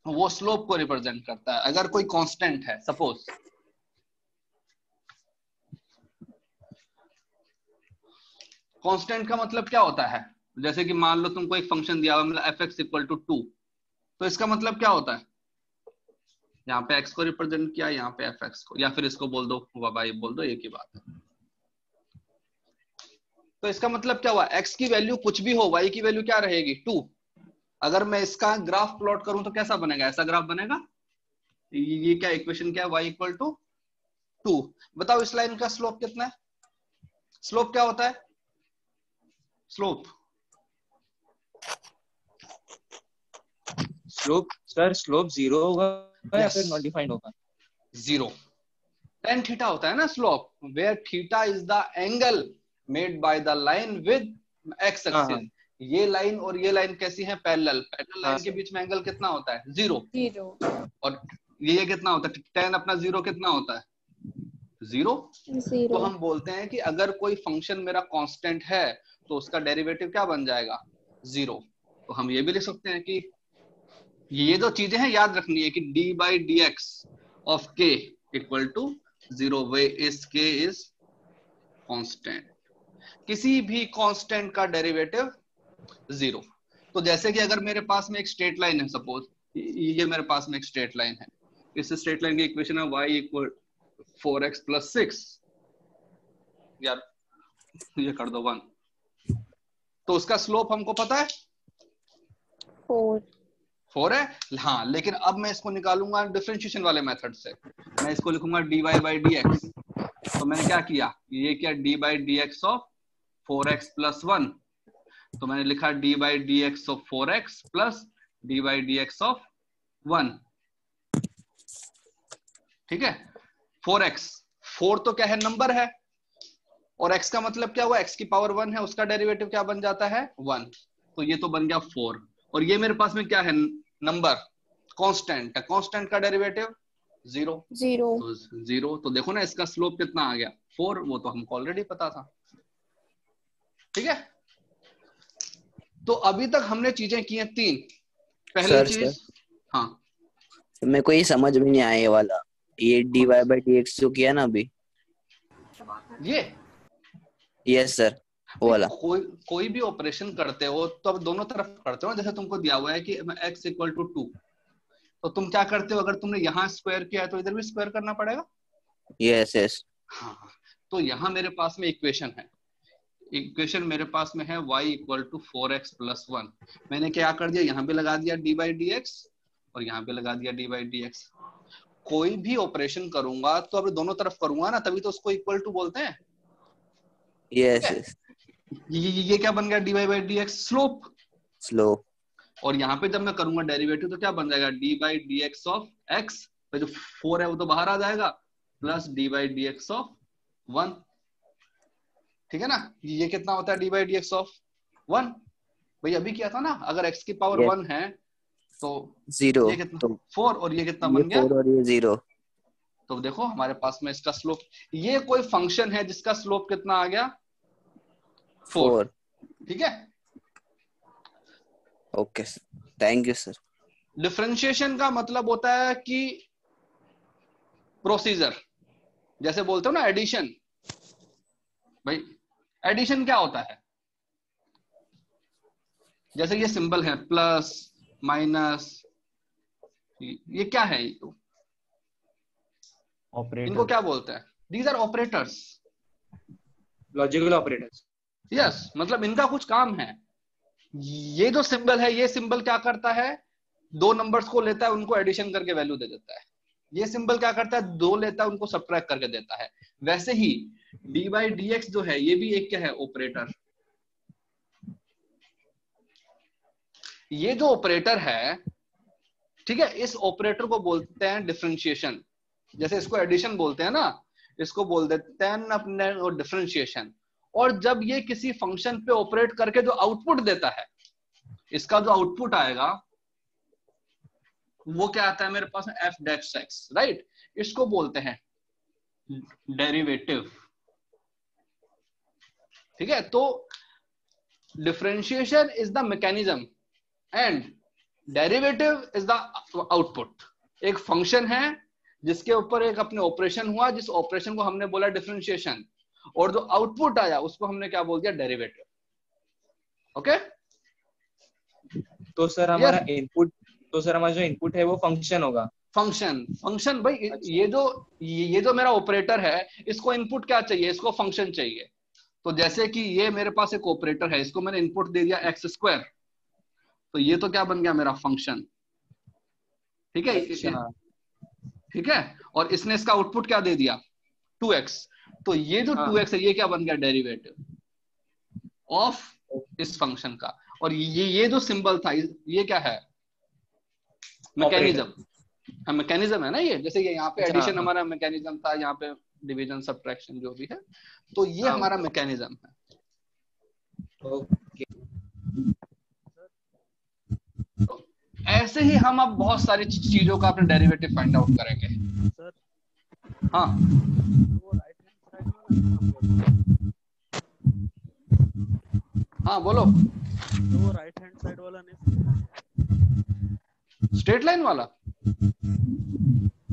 वो स्लोप को रिप्रेजेंट करता है। अगर कोई कांस्टेंट है, सपोज कांस्टेंट का मतलब क्या होता है, जैसे कि मान लो तुमको एक फंक्शन दिया हुआ मतलब f(x इक्वल टू 2), तो इसका मतलब क्या होता है, यहाँ पे x को रिप्रेजेंट किया, यहाँ पे f(x) को, या फिर इसको बोल दो y बोल दो, एक ही बात है। तो इसका मतलब क्या हुआ, x की वैल्यू कुछ भी हो, y की वैल्यू क्या रहेगी 2। अगर मैं इसका ग्राफ प्लॉट करूं तो कैसा बनेगा, ऐसा ग्राफ बनेगा। ये क्या इक्वेशन क्या है, y इक्वल टू 2। बताओ इस लाइन का स्लोप कितना है, स्लोप क्या होता है, स्लोप सर स्लोप 0 होगा या फिर नॉट डिफाइंड होगा। 0 tan थीटा होता है ना slope, where theta is the angle made by the line with x axis. ये लाइन और ये लाइन कैसी है, पैरेलल लाइन के बीच में एंगल कितना होता है 0। और ये कितना होता है, tan अपना 0 कितना होता है 0। तो हम बोलते हैं कि अगर कोई फंक्शन मेरा कांस्टेंट है तो उसका डेरिवेटिव क्या बन जाएगा 0। तो हम ये भी लिख सकते हैं कि ये जो चीजें हैं याद रखनी है कि d by dx of k equal to 0, where is k is constant. किसी भी कांस्टेंट का डेरिवेटिव 0। तो जैसे कि अगर मेरे पास में एक स्ट्रेट लाइन है, सपोज ये मेरे पास में एक स्ट्रेट लाइन है, इस स्ट्रेट लाइन की इक्वेशन है y इक्वल 4x प्लस 6, यार ये कर दो 1, तो उसका स्लोप हमको पता है 4 है। हाँ, लेकिन अब मैं इसको निकालूंगा डिफरेंशिएशन वाले मेथड से, मैं इसको लिखूंगा dy बाई dx। तो मैंने क्या किया, ये क्या d by dx of 4x plus 1, तो मैंने लिखा d by dx of 4x plus d by dx of 1, ठीक है। 4x, 4 तो क्या है, नंबर है, और x का मतलब क्या हुआ, x की पावर 1 है, उसका डेरिवेटिव क्या बन जाता है 1। तो ये तो बन गया 4, और ये मेरे पास में क्या है, नंबर, कांस्टेंट है, कांस्टेंट का डेरिवेटिव 0। तो 0, तो देखो ना इसका स्लोप कितना आ गया 4, वो तो हमको ऑलरेडी पता था, ठीक है। तो अभी तक हमने चीजें की हैं 3। पहली चीज, हाँ मेरे को ये समझ में नहीं आया ये वाला, ये dy बाई dx जो किया ना अभी, ये यस सर वो वाला। कोई भी ऑपरेशन करते हो तो अब दोनों तरफ करते हो। जैसे तुमको दिया हुआ है कि x इक्वल टू 2, तो तुम क्या करते हो, अगर तुमने यहाँ स्क्वायर किया है तो इधर भी स्क्वायर करना पड़ेगा। Yes yes. हाँ, तो यहाँ मेरे पास में इक्वेशन है, इक्वेशन मेरे पास में है y equal to 4x plus 1। मैंने क्या कर दिया, यहाँ पे लगा दिया dy dx और यहाँ पे लगा दिया dy dx। कोई भी ऑपरेशन करूंगा तो अब दोनों तरफ करूंगा ना, तभी तो उसको इक्वल टू बोलते हैं। Yes yes. ये क्या बन गया, dy by dx slope. Slope. और यहाँ पे जब मैं करूंगा डेरिवेटिव तो क्या बन जाएगा, dy dx ऑफ x, तो जो 4 है वो तो बाहर आ जाएगा, प्लस dy dx ऑफ 1। ठीक है ना, ये कितना होता है dy dx ऑफ 1, भाई अभी किया था ना, अगर x की पावर 1 है तो 0, ये कितना तो 4 और ये कितना बन गया 4 और ये 0। तो देखो हमारे पास में इसका स्लोप, ये कोई फंक्शन है जिसका स्लोप कितना आ गया 4। ठीक है, okay sir, thank you sir. Differentiation का मतलब होता है कि प्रोसीजर, जैसे बोलते हो ना एडिशन, भाई एडिशन क्या होता है, जैसे ये सिंबल है प्लस माइनस, ये क्या है, इनको क्या बोलते हैं, these are operators, logical operators. Yes, मतलब इनका कुछ काम है। ये जो सिंबल है, ये सिंबल क्या करता है, दो नंबर्स को लेता है, उनको एडिशन करके वैल्यू दे देता है। ये सिंबल क्या करता है, दो लेता है, उनको सब्ट्रैक्ट करके देता है। वैसे ही dy dx जो है, ये भी एक क्या है, ऑपरेटर। ये जो ऑपरेटर है, ठीक है, इस ऑपरेटर को बोलते हैं डिफरेंशिएशन। जैसे इसको एडिशन बोलते हैं ना, इसको बोल देते हैं अपने डिफरेंशिएशन। और जब ये किसी फंक्शन पे ऑपरेट करके जो आउटपुट देता है, इसका जो आउटपुट आएगा वो क्या आता है मेरे पास में, f डैश x, राइट। इसको बोलते हैं डेरिवेटिव। ठीक है, तो differentiation is the mechanism and derivative is the output. एक फंक्शन है जिसके ऊपर एक अपने ऑपरेशन हुआ, जिस ऑपरेशन को हमने बोला डिफरेंशिएशन, और जो आउटपुट आया उसको हमने क्या बोल दिया, डेरिवेटिव। ओके, तो सर हमारा इनपुट, तो सर हमारा जो इनपुट है वो फंक्शन होगा। फंक्शन भाई, ये जो मेरा ऑपरेटर है, इसको इनपुट क्या चाहिए, इसको फंक्शन चाहिए। तो जैसे कि ये मेरे पास एक ऑपरेटर है, इसको मैंने इनपुट दे दिया x², तो ये तो क्या बन गया मेरा फंक्शन। ठीक है, ठीक है, और इसने इसका आउटपुट क्या दे दिया, 2x, तो ये जो 2x है, ये क्या बन गया, डेरिवेटिव ऑफ इस फंक्शन का। और ये जो सिंबल था, ये क्या है, मैकेनिज्म। हाँ, मैकेनिज्म है ना ये। जैसे ये यहाँ पे एडिशन हमारा मैकेनिज्म था, यहाँ पे डिवीजन सब्ट्रैक्शन जो भी है, तो ये हमारा मैकेनिज्म है। ओके, तो ऐसे ही हम अब बहुत सारी चीजों का अपने डेरिवेटिव फाइंड आउट करेंगे। सर, हाँ, वो राइट हैंड साइड वाला, हाँ बोलो। तो वो राइट हैंड साइड वाला नहीं, स्ट्रेट लाइन वाला,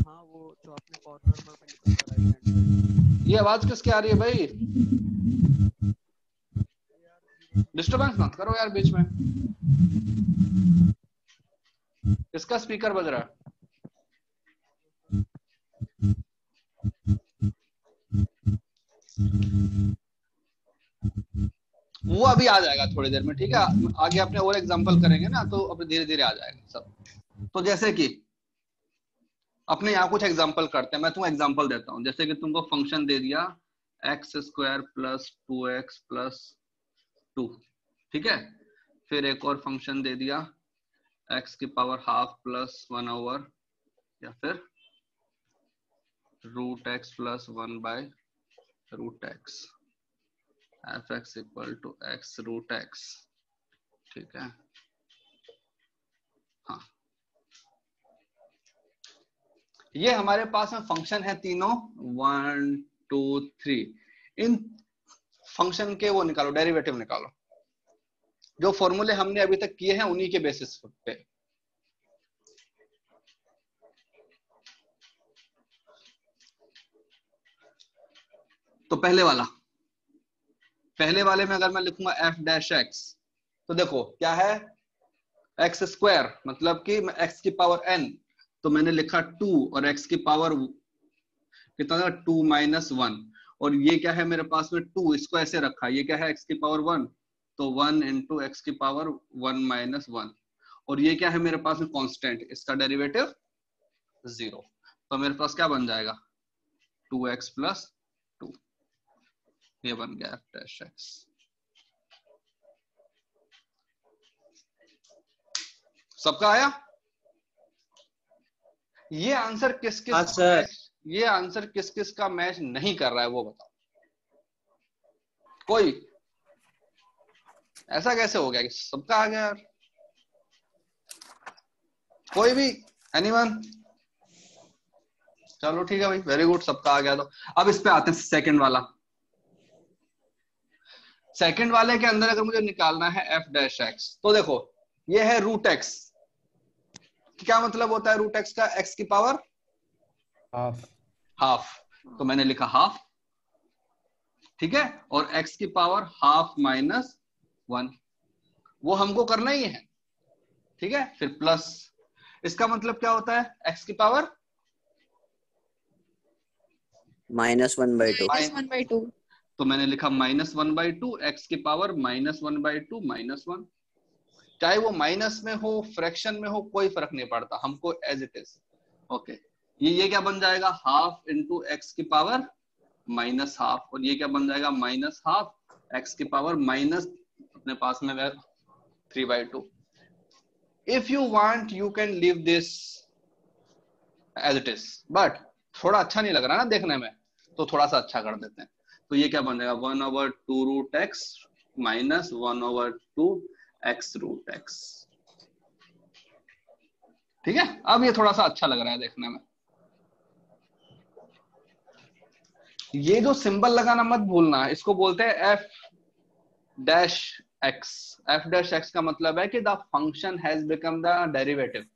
हाँ वो जो आपने कॉर्नर में निकला था राइट हैंड। ये आवाज किसकी आ रही है भाई, डिस्टर्बेंस मत करो यार बीच में। इसका स्पीकर बज रहा है। वो अभी आ जाएगा थोड़ी देर में, ठीक है। आगे अपने और एग्जांपल करेंगे ना, तो अब धीरे धीरे आ जाएगा सब। तो जैसे कि अपने यहाँ कुछ एग्जांपल करते हैं, मैं तुमको एग्जांपल देता हूँ। जैसे कि तुमको फंक्शन दे दिया x² + 2x + 2, ठीक है। फिर एक और फंक्शन दे दिया x की पावर ½ + 1/, या फिर √x + 1/√x, f(x = x√x), ठीक है। हाँ, ये हमारे पास में फंक्शन है तीनों, 1 2 3। इन फंक्शन के वो निकालो, डेरिवेटिव निकालो। जो फॉर्मूले हमने अभी तक किए हैं उन्हीं के बेसिस पे। तो पहले वाले में अगर मैं लिखूंगा f डैश x, तो देखो क्या है, x², मतलब कि x की पावर n, तो मैंने लिखा 2, और x की पावर कितना था, 2 - 1, और ये क्या है मेरे पास में 2, इसको ऐसे रखा, ये क्या है x की पावर 1, तो 1 इंटू एक्स की पावर 1 माइनस 1, और ये क्या है मेरे पास में कांस्टेंट, इसका डेरिवेटिव 0, तो मेरे पास क्या बन जाएगा 2x प्लस 2, ये बन गया f डैश x। सबका आया? ये आंसर किस किस हाँ सर। ये आंसर किस किस का मैच नहीं कर रहा है वो बताओ। कोई ऐसा कैसे हो गया कि सबका आ गया यार? कोई भी? एनीवन? चलो ठीक है भाई, वेरी गुड, सबका आ गया। तो अब इस पे आते हैं सेकंड वाला। सेकंड वाले के अंदर अगर मुझे निकालना है f डैश x, तो देखो ये है रूट x। क्या मतलब होता है रूट x का? x की पावर हाफ, तो मैंने लिखा हाफ, ठीक है, और x की पावर हाफ माइनस 1, वो हमको करना ही है, ठीक है। फिर प्लस, इसका मतलब क्या होता है? x की पावर -1/2। तो मैंने लिखा -1/2, x की पावर -1/2 -1, चाहे वो माइनस में हो फ्रैक्शन में हो कोई फर्क नहीं पड़ता, हमको एज इट इज। ओके, ये क्या बन जाएगा? हाफ इंटू एक्स की पावर माइनस हाफ, और ये क्या बन जाएगा? माइनस हाफ एक्स की पावर माइनस, अपने पास में 3/2। If you want you can leave this as it is, but थोड़ा अच्छा नहीं लग रहा ना देखने में, तो थोड़ा सा अच्छा कर देते हैं। तो ये क्या बन जाएगा? 1/2 root x minus 1/2 x root x, ठीक है। अब ये थोड़ा सा अच्छा लग रहा है देखने में। ये जो सिंबल लगाना मत भूलना, इसको बोलते हैं f dash x। f dash x का मतलब है कि the function has become the derivative,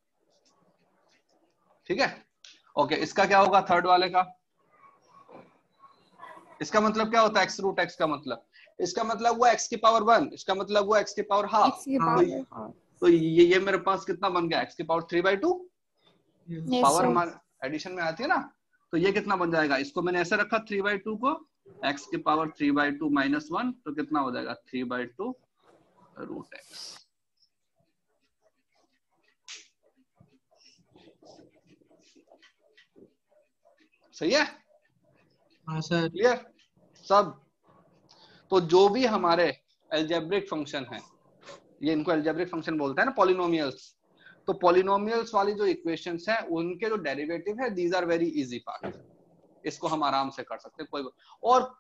ठीक है। ओके, इसका क्या होगा थर्ड वाले का? इसका मतलब क्या होता है x रूट x का मतलब? इसका मतलब हुआ x की पावर 1, इसका मतलब हुआ x की पावर हाफ, तो ये मेरे पास कितना बन गया? x की पावर 3/2, पावर एडिशन में आती है ना, तो ये कितना बन जाएगा? इसको मैंने ऐसे रखा 3/2 को, x की पावर 3/2 माइनस 1, तो कितना हो जाएगा? 3/2 रूट x। सही है? हाँ सर। क्लियर सब? तो जो भी हमारे एल्जेब्रिक फंक्शन है, ये इनको एल्जेब्रिक फंक्शन बोलते हैं ना, पॉलिनोमियल्स, तो पॉलिनोमियल्स वाली जो इक्वेशंस हैं उनके जो डेरिवेटिव है, these are very easy part, इसको हम आराम से कर सकते हैं।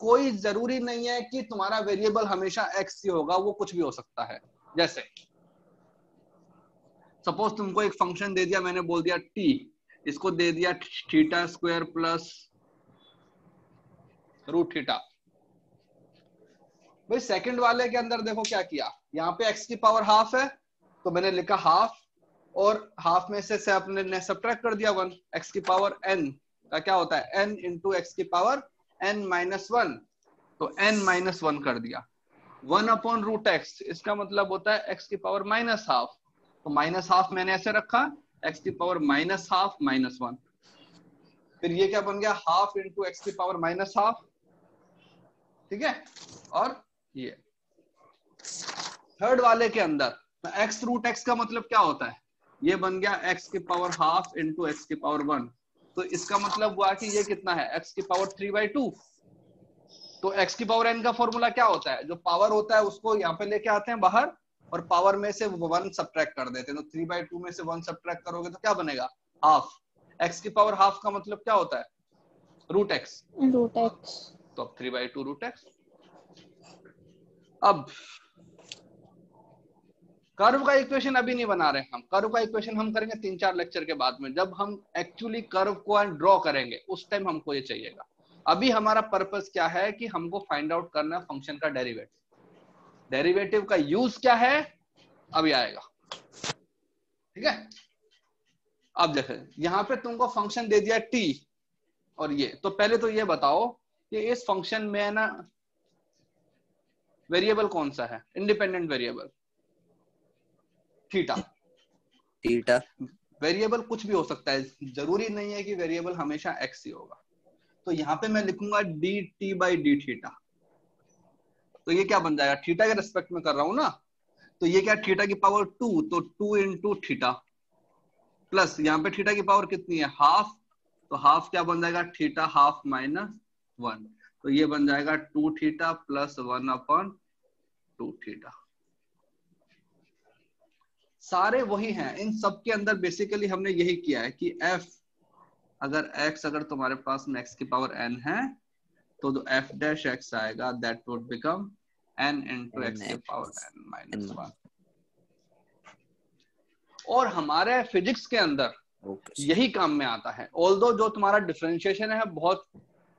कोई जरूरी नहीं है कि तुम्हारा वेरिएबल हमेशा x ही होगा, वो कुछ भी हो सकता है। जैसे सपोज तुमको एक फंक्शन दे दिया, मैंने बोल दिया t, इसको दे दिया theta square plus root theta. भाई सेकंड वाले के अंदर देखो क्या किया, यहाँ पे x की पावर हाफ है, तो मैंने लिखा हाफ, और हाफ में से अपने सब्ट्रैक्ट कर दिया 1। x की पावर n का क्या होता है? n इंटू एक्स की पावर n माइनस 1, तो n माइनस 1 कर दिया। 1/√x, इसका मतलब होता है x की पावर माइनस हाफ, तो माइनस हाफ मैंने ऐसे रखा, x की पावर माइनस हाफ माइनस 1। फिर ये क्या बन गया? हाफ इंटू एक्स की पावर माइनस हाफ, ठीक है। और ये थर्ड वाले के अंदर x रूट x का मतलब क्या होता है? ये बन गया x की पावर हाफ इंटू एक्स की पावर 1, तो इसका मतलब हुआ कि ये कितना है? x की पावर 3/2। तो x की पावर n का फॉर्मूला क्या होता है? जो पावर होता है उसको यहाँ पे लेके आते हैं बाहर, और पावर में से 1 सब्ट्रैक्ट कर देते हैं, तो 3/2 में से 1 सब्ट्रैक्ट करोगे तो क्या बनेगा? हाफ। x की पावर हाफ का मतलब क्या होता है? रूट x, तो अब 3/2 रूट x। अब कर्व का इक्वेशन अभी नहीं बना रहे हम, कर्व का इक्वेशन हम करेंगे 3-4 लेक्चर के बाद में, जब हम एक्चुअली कर्व को ड्रॉ करेंगे उस टाइम हमको ये चाहिएगा। अभी हमारा पर्पस क्या है कि हमको फाइंड आउट करना है फंक्शन का डेरिवेटिव। डेरिवेटिव का यूज क्या है अभी आएगा, ठीक है। अब देखो यहाँ पे तुमको फंक्शन दे दिया t, और ये तो पहले तो ये बताओ कि इस फंक्शन में ना वेरिएबल कौन सा है? Independent variable theta. वेरिएबल कुछ भी हो सकता है, जरूरी नहीं है कि वेरिएबल हमेशा x ही होगा। तो यहाँ पे मैं लिखूंगा D T by D theta. तो ये क्या बन जाएगा, थीटा के रेस्पेक्ट में कर रहा हूं ना, तो ये क्या थीटा की पावर 2, तो 2 इंटू थीटा प्लस यहाँ पे थीटा की पावर कितनी है, हाफ, तो हाफ क्या बन जाएगा, थीटा हाफ माइनस 1, तो ये बन जाएगा 2 थीटा प्लस 1 अपॉन 2 थीटा। सारे वही हैं, इन सब के अंदर बेसिकली हमने यही किया है कि f अगर x अगर तुम्हारे पास में x की पावर n है तो जो f डैश x आएगा that would become n into x की पावर n माइनस 1। और हमारे फिजिक्स के अंदर यही काम में आता है। ऑल्दो जो तुम्हारा डिफरेंशिएशन है बहुत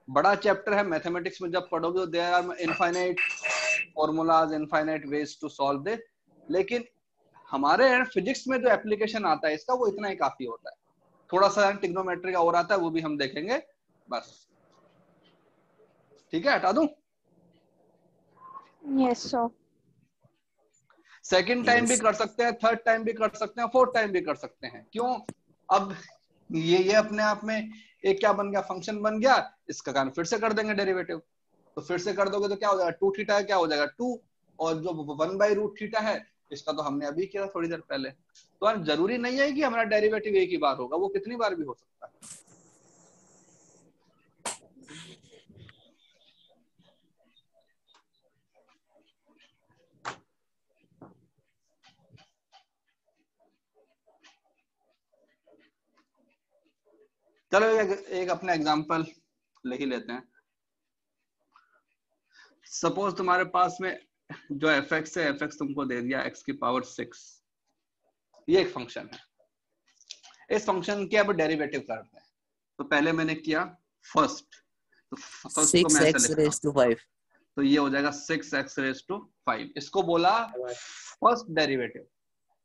बड़ा चैप्टर है, मैथमेटिक्स में जब पढ़ोगे there are infinite formulas, infinite ways to solve this, लेकिन हमारे फिजिक्स में जो एप्लीकेशन आता है इसका वो इतना ही काफी होता है। थोड़ा सा ट्रिग्नोमेट्री का और आता है, वो भी हम देखेंगे बस। ठीक है, हटा दूं? Yes sir. सेकंड टाइम भी कर सकते हैं, थर्ड टाइम भी कर सकते हैं, फोर्थ टाइम भी कर सकते हैं। क्यों? अब ये अपने आप में एक क्या बन गया, फंक्शन बन गया, इसका कारण फिर से कर देंगे डेरिवेटिव, तो फिर से कर दोगे तो क्या हो जाएगा, 2 थीटा क्या हो जाएगा 2, और जो 1/रूट थीटा है इसका तो हमने अभी किया थोड़ी देर पहले। तो जरूरी नहीं है कि हमारा डेरिवेटिव एक ही बार होगा, वो कितनी बार भी हो सकता है। चलो एक अपना एग्जांपल ले ही लेते हैं। सपोज तुम्हारे पास में जो fx है, fx तुमको दे दिया x की पावर 6, ये एक फंक्शन है। इस फंक्शन के अब डेरिवेटिव करते हैं। तो पहले मैंने किया फर्स्ट, तो फर्स्ट को मैं ऐसे लिखता हूं, तो ये हो जाएगा 6x⁵5। इसको बोला फर्स्ट डेरिवेटिव,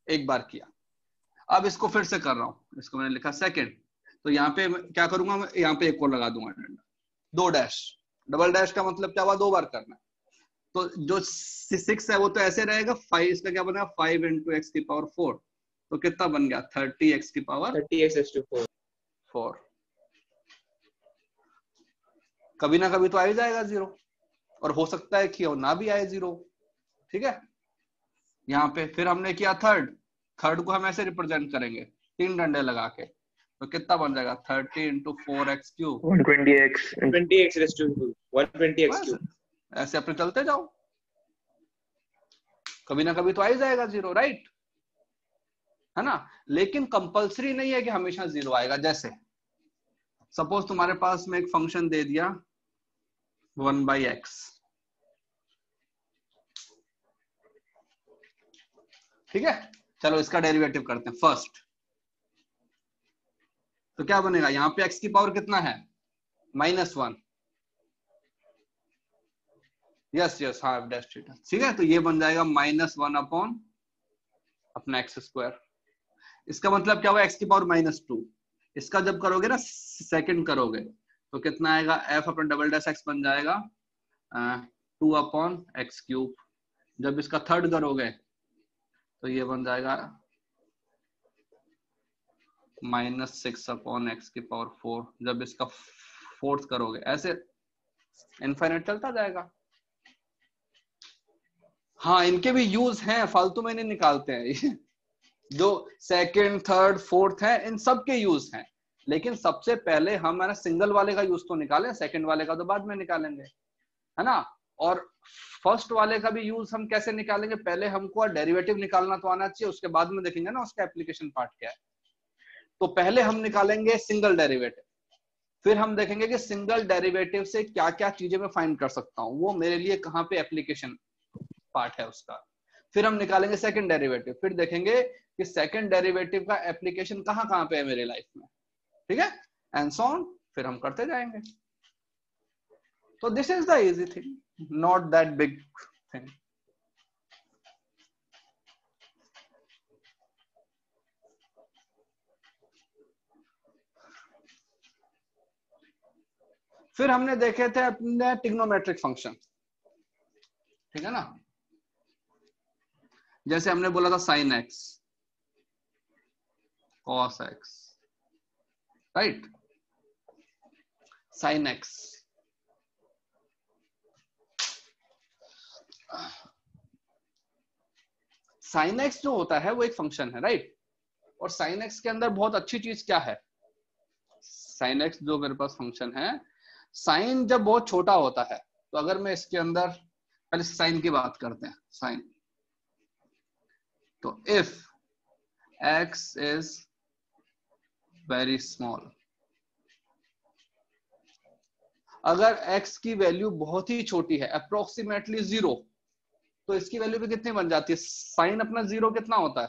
एक बार किया। अब इसको फिर से कर रहा हूं, इसको मैंने लिखा सेकंड, तो यहाँ पे क्या करूंगा मैं, यहाँ पे एक और लगा दूंगा, 2 डैश, डबल डैश का मतलब क्या हुआ, 2 बार करना है। तो जो 6 है वो तो ऐसे रहेगा, 5 इसका क्या बना, 5 इंटू x की पावर 4, तो कितना बन गया 30x की पावर 4। कभी ना कभी तो आ ही जाएगा 0, और हो सकता है कि ना भी आए 0। ठीक है, यहाँ पे फिर हमने किया थर्ड को हम ऐसे रिप्रेजेंट करेंगे 3 डंडे लगा के, तो कितना बन जाएगा 30 इंटू 4x क्यूब 120x। ऐसे अपने चलते जाओ, कभी ना कभी तो आ ही जाएगा 0, राइट है ना। लेकिन कंपलसरी नहीं है कि हमेशा 0 आएगा। जैसे सपोज तुम्हारे पास में एक फंक्शन दे दिया 1/x, ठीक है। चलो इसका डेरिवेटिव करते हैं फर्स्ट, तो क्या बनेगा, यहाँ पे x की पावर कितना है, -1, यस हाफ डैश थीटा, ठीक है। तो ये बन जाएगा -1 अपॉन अपना x²। इसका मतलब क्या हुआ, x की पावर -2। इसका जब करोगे ना, सेकंड करोगे, तो कितना आएगा, f upon double dash x बन जाएगा 2 अपॉन x³। जब इसका थर्ड करोगे तो ये बन जाएगा -6 अपॉन x की पावर 4। जब इसका फोर्थ करोगे, ऐसे इनफाइनाइट चलता जाएगा। हाँ, इनके भी यूज हैं, फालतू में नहीं निकालते हैं। जो सेकंड, थर्ड, फोर्थ है, इन सब के यूज हैं, लेकिन सबसे पहले हम है ना सिंगल वाले का यूज तो निकालें, सेकंड वाले का तो बाद में निकालेंगे, है ना। और फर्स्ट वाले का भी यूज हम कैसे निकालेंगे, पहले हमको डेरिवेटिव निकालना तो आना चाहिए, उसके बाद में देखेंगे ना उसका एप्लीकेशन पार्ट क्या है। तो पहले हम निकालेंगे सिंगल डेरिवेटिव, फिर हम देखेंगे कि सिंगल डेरिवेटिव से क्या क्या चीजें मैं फाइंड कर सकता हूँ, वो मेरे लिए कहाँ पे एप्लीकेशन पार्ट है उसका। फिर हम निकालेंगे सेकंड डेरिवेटिव, फिर देखेंगे कि सेकंड डेरिवेटिव का एप्लीकेशन कहाँ कहाँ पे है मेरे लाइफ में, ठीक है, एंड सो ऑन। फिर हम करते जाएंगे। तो this is the easy thing, not that big thing. फिर हमने देखे थे अपने ट्रिग्नोमेट्रिक फंक्शन, ठीक है ना। जैसे हमने बोला था sin x, cos x, right. Sine x. Sine x जो होता है वो एक फंक्शन है, राइट? और साइन एक्स के अंदर बहुत अच्छी चीज क्या है, साइन एक्स जो मेरे पास फंक्शन है, साइन जब बहुत छोटा होता है, तो अगर मैं इसके अंदर पहले साइन की बात करते हैं, साइन, तो if x is very small, अगर x की वैल्यू बहुत ही छोटी है, अप्रोक्सीमेटली 0, तो इसकी वैल्यू भी कितनी बन जाती है, साइन अपना 0 कितना होता है,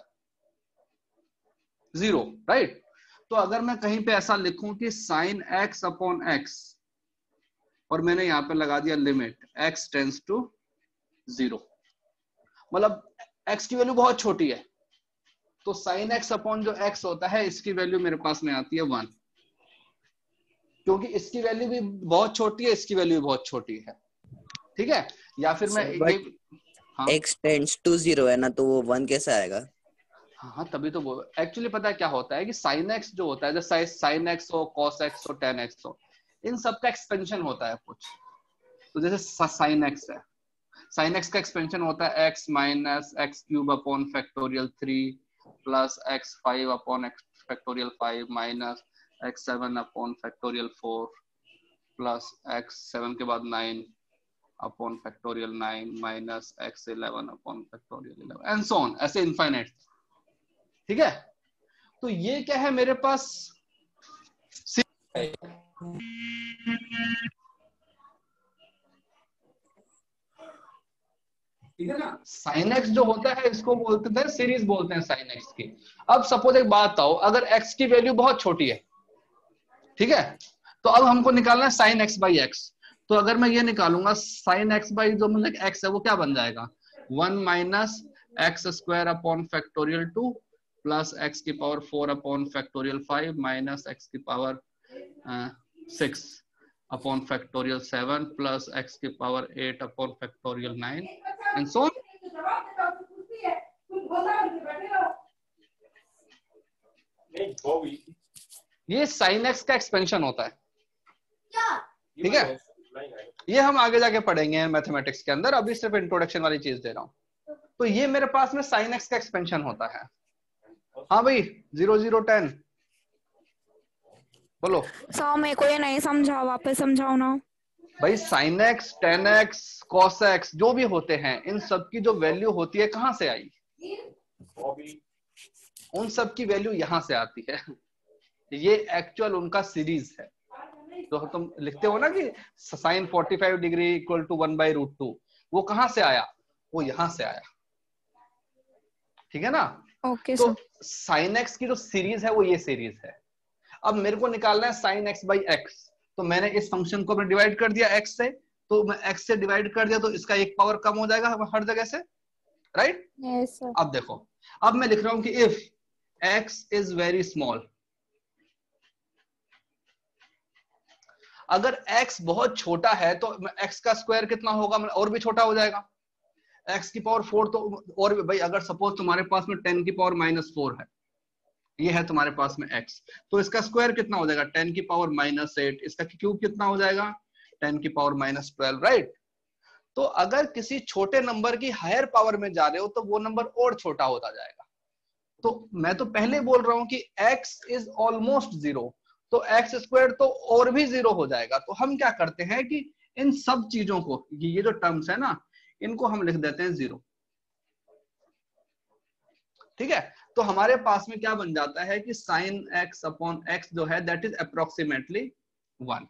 0, राइट? तो अगर मैं कहीं पे ऐसा लिखूं कि साइन x अपॉन x, और मैंने यहां पे लगा दिया लिमिट x टेंड्स टू 0, मतलब x की वैल्यू बहुत छोटी है, तो साइन x अपॉन जो x होता है, इसकी वैल्यू मेरे पास में आती है 1, क्योंकि इसकी वैल्यू भी बहुत छोटी है, इसकी वैल्यू भी बहुत छोटी है, ठीक है? या फिर मैं ये, हाँ, x टेंड्स टू 0 है ना, तो वो 1 कैसे आएगा? हाँ, तभी तो वो एक्चुअली पता है क्या होता है कि साइन एक्स जो होता है, जैसे साइन एक्स हो, कॉस एक्स हो, टेन एक्स हो, इन सब का एक्सपेंशन होता है कुछ। तो जैसे साइन एक्स है, साइन एक्स का एक्सपेंशन होता है x minus x cube upon factorial 3 plus x 5 upon x factorial 5 minus x 7 upon factorial 4 plus x 7 के बाद 9 upon factorial 9 minus x 11 upon factorial 11 and so on, ऐसे infinite, ठीक है? तो ये क्या है मेरे पास, ठीक है ना? साइन एक्स जो होता है इसको बोलते थे सीरीज, बोलते हैं साइन एक्स की। अब सपोज एक बात आओ, अगर एक्स की वैल्यू बहुत छोटी है, ठीक है, तो अब हमको निकालना है साइन एक्स बाई एक्स। तो अगर मैं ये निकालूंगा साइन एक्स बाई जो मतलब एक्स है, वो क्या बन जाएगा, 1 minus x square upon factorial 2 plus x की power 4 upon factorial 5 minus x की power 6 upon factorial 7 plus x की power 8 upon factorial 9 and so on. ये साइन एक्स का एक्सपेंशन होता है, ठीक है? ये हम आगे जाके पढ़ेंगे मैथमेटिक्स के अंदर, अभी सिर्फ इंट्रोडक्शन वाली चीज दे रहा हूं। तो ये मेरे पास में साइन एक्स का एक्सपेंशन होता है। हाँ भाई, 0 0 10 बोलो। सर मेरे को ये नहीं समझा, वापस समझाओ ना। भाई sine x, tan x, cos x जो भी होते हैं, इन सब की जो वैल्यू होती है कहां से आई, उन सब की वैल्यू यहां से आती है। ये एक्चुअल उनका सीरीज है। तो तुम लिखते हो ना कि साइन 45 डिग्री इक्वल टू 1/√2, वो कहां से आया, वो यहां से आया, ठीक है ना? ओके तो साइन एक्स की जो सीरीज है वो ये सीरीज है। अब मेरे को निकालना है साइन एक्स बाई एक्स, तो मैंने इस फंक्शन को डिवाइड कर दिया एक्स से, तो मैं एक्स से डिवाइड कर दिया तो इसका एक पावर कम हो जाएगा हर जगह से, राइट? Yes sir. अब देखो, अब मैं लिख रहा हूं कि if x is very small, अगर x बहुत छोटा है तो x का स्क्वायर कितना होगा, मतलब और भी छोटा हो जाएगा, x की पावर 4, तो और भी भाई, अगर सपोज तुम्हारे पास में 10 की पावर -4 है, ये है तुम्हारे पास में x, तो इसका स्क्वायर कितना हो जाएगा, 10 की पावर -8, इसका क्यूब कितना हो जाएगा, 10 की पावर -12, राइट? तो अगर किसी छोटे नंबर की हायर पावर में जा रहे हो तो वो नंबर और छोटा होता जाएगा। तो मैं तो पहले बोल रहा हूं कि x इज ऑलमोस्ट 0, तो एक्स स्क्वायर तो और भी 0 हो जाएगा। तो हम क्या करते हैं कि इन सब चीजों को, ये जो टर्म्स है ना, इनको हम लिख देते हैं 0, ठीक है? तो हमारे पास में क्या बन जाता है कि साइन एक्स अपॉन एक्स जो है दैट इज अप्रोक्सीमेटली 1।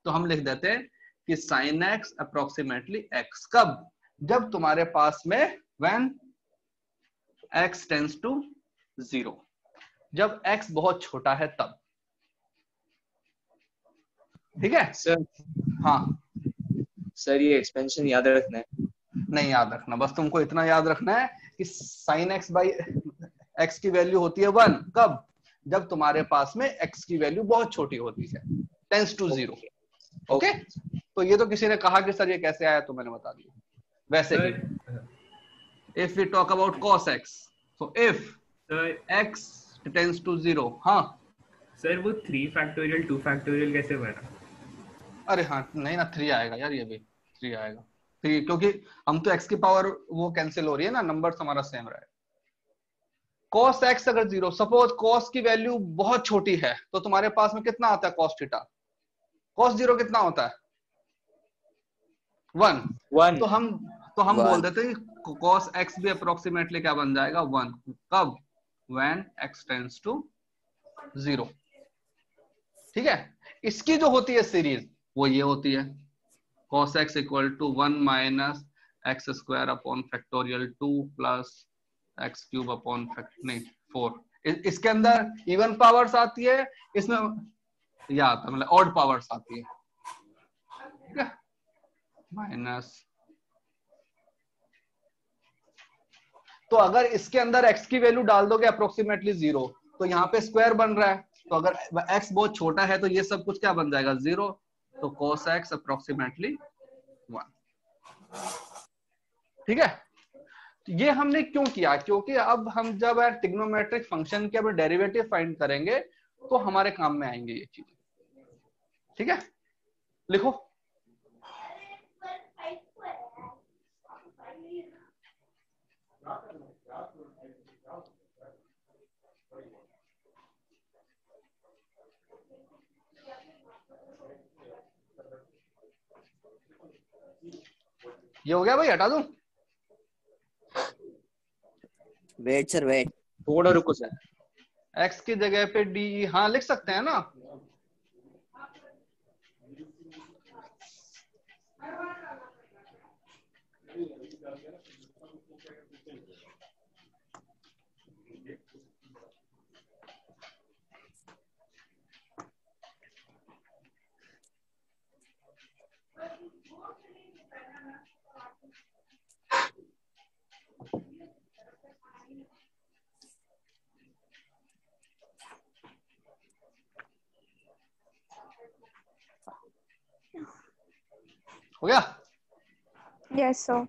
तो हम लिख देते हैं कि साइन एक्स अप्रोक्सीमेटली एक्स, कब, जब तुम्हारे पास में व्हेन एक्स टेंड्स टू 0, जब एक्स बहुत छोटा है तब, ठीक है सर? हाँ सर ये एक्सपेंशन याद रखना है? नहीं याद रखना, बस तुमको इतना याद रखना है कि साइन एक्स बाई एक्स की वैल्यू होती है 1, कब, जब तुम्हारे पास में एक्स की वैल्यू बहुत छोटी होती है, टेंड्स टू 0, ओके? तो ये तो किसी ने कहा कि सर ये कैसे आया, तो मैंने बता दिया। वैसे ही if we talk about cos x, so if x tends to 0, हाँ सर वो 3 फैक्टोरियल 2 फैक्टोरियल कैसे बना? अरे हाँ नहीं ना, 3 आएगा यार, ये भी 3 आएगा, 3, क्योंकि हम तो x की पावर वो कैंसिल हो रही है ना, नंबर हमारा सेम रहे। cos x अगर 0, सपोज cos की वैल्यू बहुत छोटी है, तो तुम्हारे पास में कितना आता है cos थीटा? cos 0 कितना होता है? 1। 1 तो हम बोल वन। देते हैं कि cos x भी अप्रोक्सीमेटली क्या बन जाएगा? 1। कब? when x tends to 0। ठीक है, इसकी जो होती है सीरीज वो ये होती है, cos x equal to 1 minus x square upon factorial 2 plus x cube upon नहीं 4। इसके अंदर इवन पावर्स आती है, इसमें यह आता है मतलब ऑड पावर्स आती है, ठीक है, माइनस। तो अगर इसके अंदर x की वैल्यू डाल दोगे अप्रोक्सीमेटली 0, तो यहाँ पे स्क्वायर बन रहा है, तो अगर x बहुत छोटा है तो ये सब कुछ क्या बन जाएगा? 0। तो cos x अप्रोक्सीमेटली 1। ठीक है, ये हमने क्यों किया? क्योंकि अब हम जब ट्रिग्नोमेट्रिक फंक्शन के अब डेरिवेटिव फाइंड करेंगे तो हमारे काम में आएंगे ये चीजें। ठीक है, लिखो। ये हो गया भाई, हटा दूं? वेट सर वेट, थोड़ा रुको सर। x की जगह पे d, हाँ लिख सकते हैं ना। हो गया? Yes sir.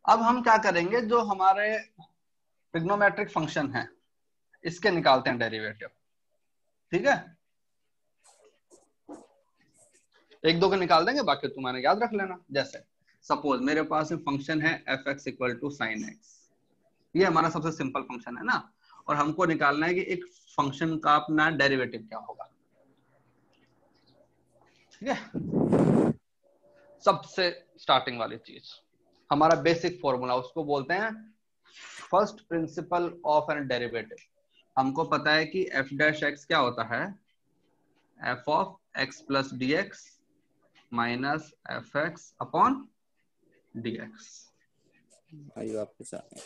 अब हम क्या करेंगे, जो हमारे ट्रिग्नोमेट्रिक फंक्शन है इसके निकालते हैं डेरिवेटिव। ठीक है, एक दो के निकाल देंगे, बाकी तुम्हारे याद रख लेना। जैसे सपोज मेरे पास फंक्शन है f x equal to sine x, ये हमारा सबसे सिंपल फंक्शन है ना, और हमको निकालना है कि एक फंक्शन का अपना डेरिवेटिव क्या होगा। ठीक है, सबसे स्टार्टिंग वाली चीज हमारा बेसिक फॉर्मूला, उसको बोलते हैं first principle of an derivative. हमको पता है कि एफ डैश एक्स क्या होता है? F of x plus d x minus F x upon d x. वापस आ गए।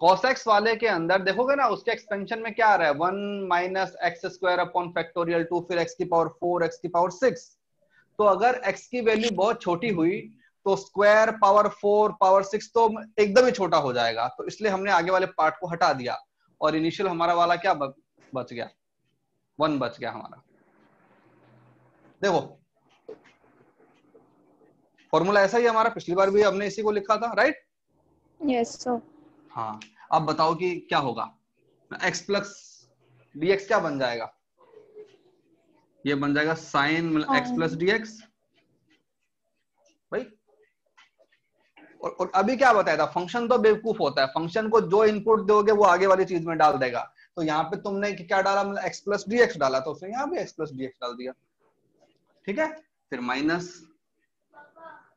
cos x वाले के अंदर देखोगे ना, उसके एक्सपेंशन में क्या आ रहा है? 1 minus x square upon factorial 2, फिर x की पावर 4, x की पावर 6। तो अगर x की वैल्यू बहुत छोटी हुई तो स्क्वायर, पावर 4, पावर 6 तो एकदम ही छोटा हो जाएगा। तो इसलिए हमने आगे वाले पार्ट को हटा दिया और इनिशियल हमारा वाला क्या बच गया? 1 बच गया हमारा। देखो फॉर्मूला ऐसा ही हमारा, पिछली बार भी हमने इसी को लिखा था, राइट? Yes sir. हाँ, अब बताओ कि क्या होगा? x प्लस डी एक्स क्या बन जाएगा? ये बन जाएगा sine x plus d x भाई। और अभी क्या बताया था? फंक्शन तो बेवकूफ होता है, फंक्शन को जो इनपुट दोगे वो आगे वाली चीज में डाल देगा। तो यहाँ पे तुमने क्या डाला? मतलब x प्लस डी एक्स डाला, तो उसने यहाँ पे x प्लस डी एक्स डाल दिया। ठीक है, फिर माइनस,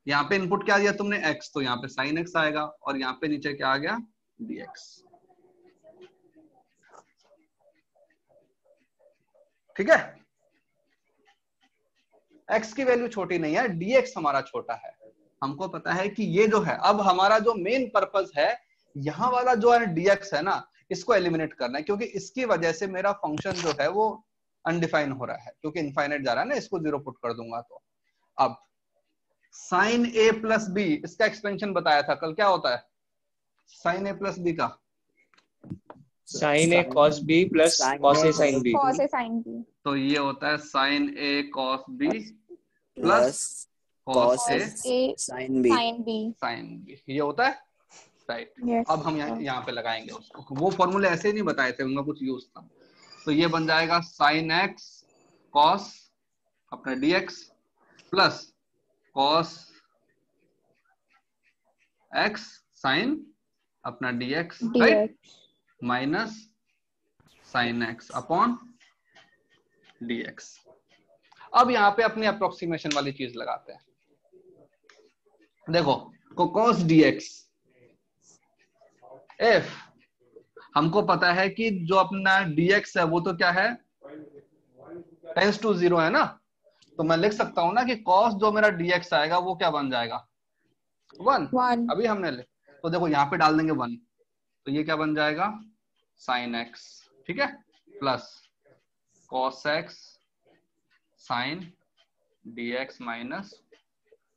यहाँ पे इनपुट क्या दिया तुमने? x, तो यहाँ पे साइन x आएगा, और यहाँ पे नीचे क्या आ गया? dx। ठीक है, x की वैल्यू छोटी नहीं है, dx हमारा छोटा है। हमको पता है कि ये जो है, अब हमारा जो मेन पर्पस है, यहाँ वाला जो है dx है ना, इसको एलिमिनेट करना है, क्योंकि इसकी वजह से मेरा फंक्शन जो है वो अनडिफाइन हो रहा है, क्योंकि इनफाइनाइट जा रहा है ना, इसको 0 पुट कर दूंगा। तो अब साइन a प्लस बी, इसका एक्सपेंशन बताया था कल, क्या होता है साइन a प्लस बी का? Sine a cos b plus cos a sine b. Cos a sine b. तो ये होता है sine a cos b plus cos cos a a sine b. Sine b. Sine b, ये होता है, right? Yes, अब हम यहाँ पे लगाएंगे उसको, वो फॉर्मूले ऐसे ही नहीं बताए थे, उनका कुछ यूज था। तो ये बन जाएगा साइन x कॉस अपना dx plus cos x sine अपना dx right minus sine x upon dx। अब यहां पे अपनी अप्रोक्सीमेशन वाली चीज लगाते हैं। देखो cos dx if हमको पता है कि जो अपना dx है वो तो क्या है टेंस टू 0 है ना, तो मैं लिख सकता हूं ना कि cos जो मेरा dx आएगा वो क्या बन जाएगा 1। अभी हमने तो देखो यहाँ पे डाल देंगे 1, तो ये क्या बन जाएगा sin x, ठीक है, plus cos x sin dx minus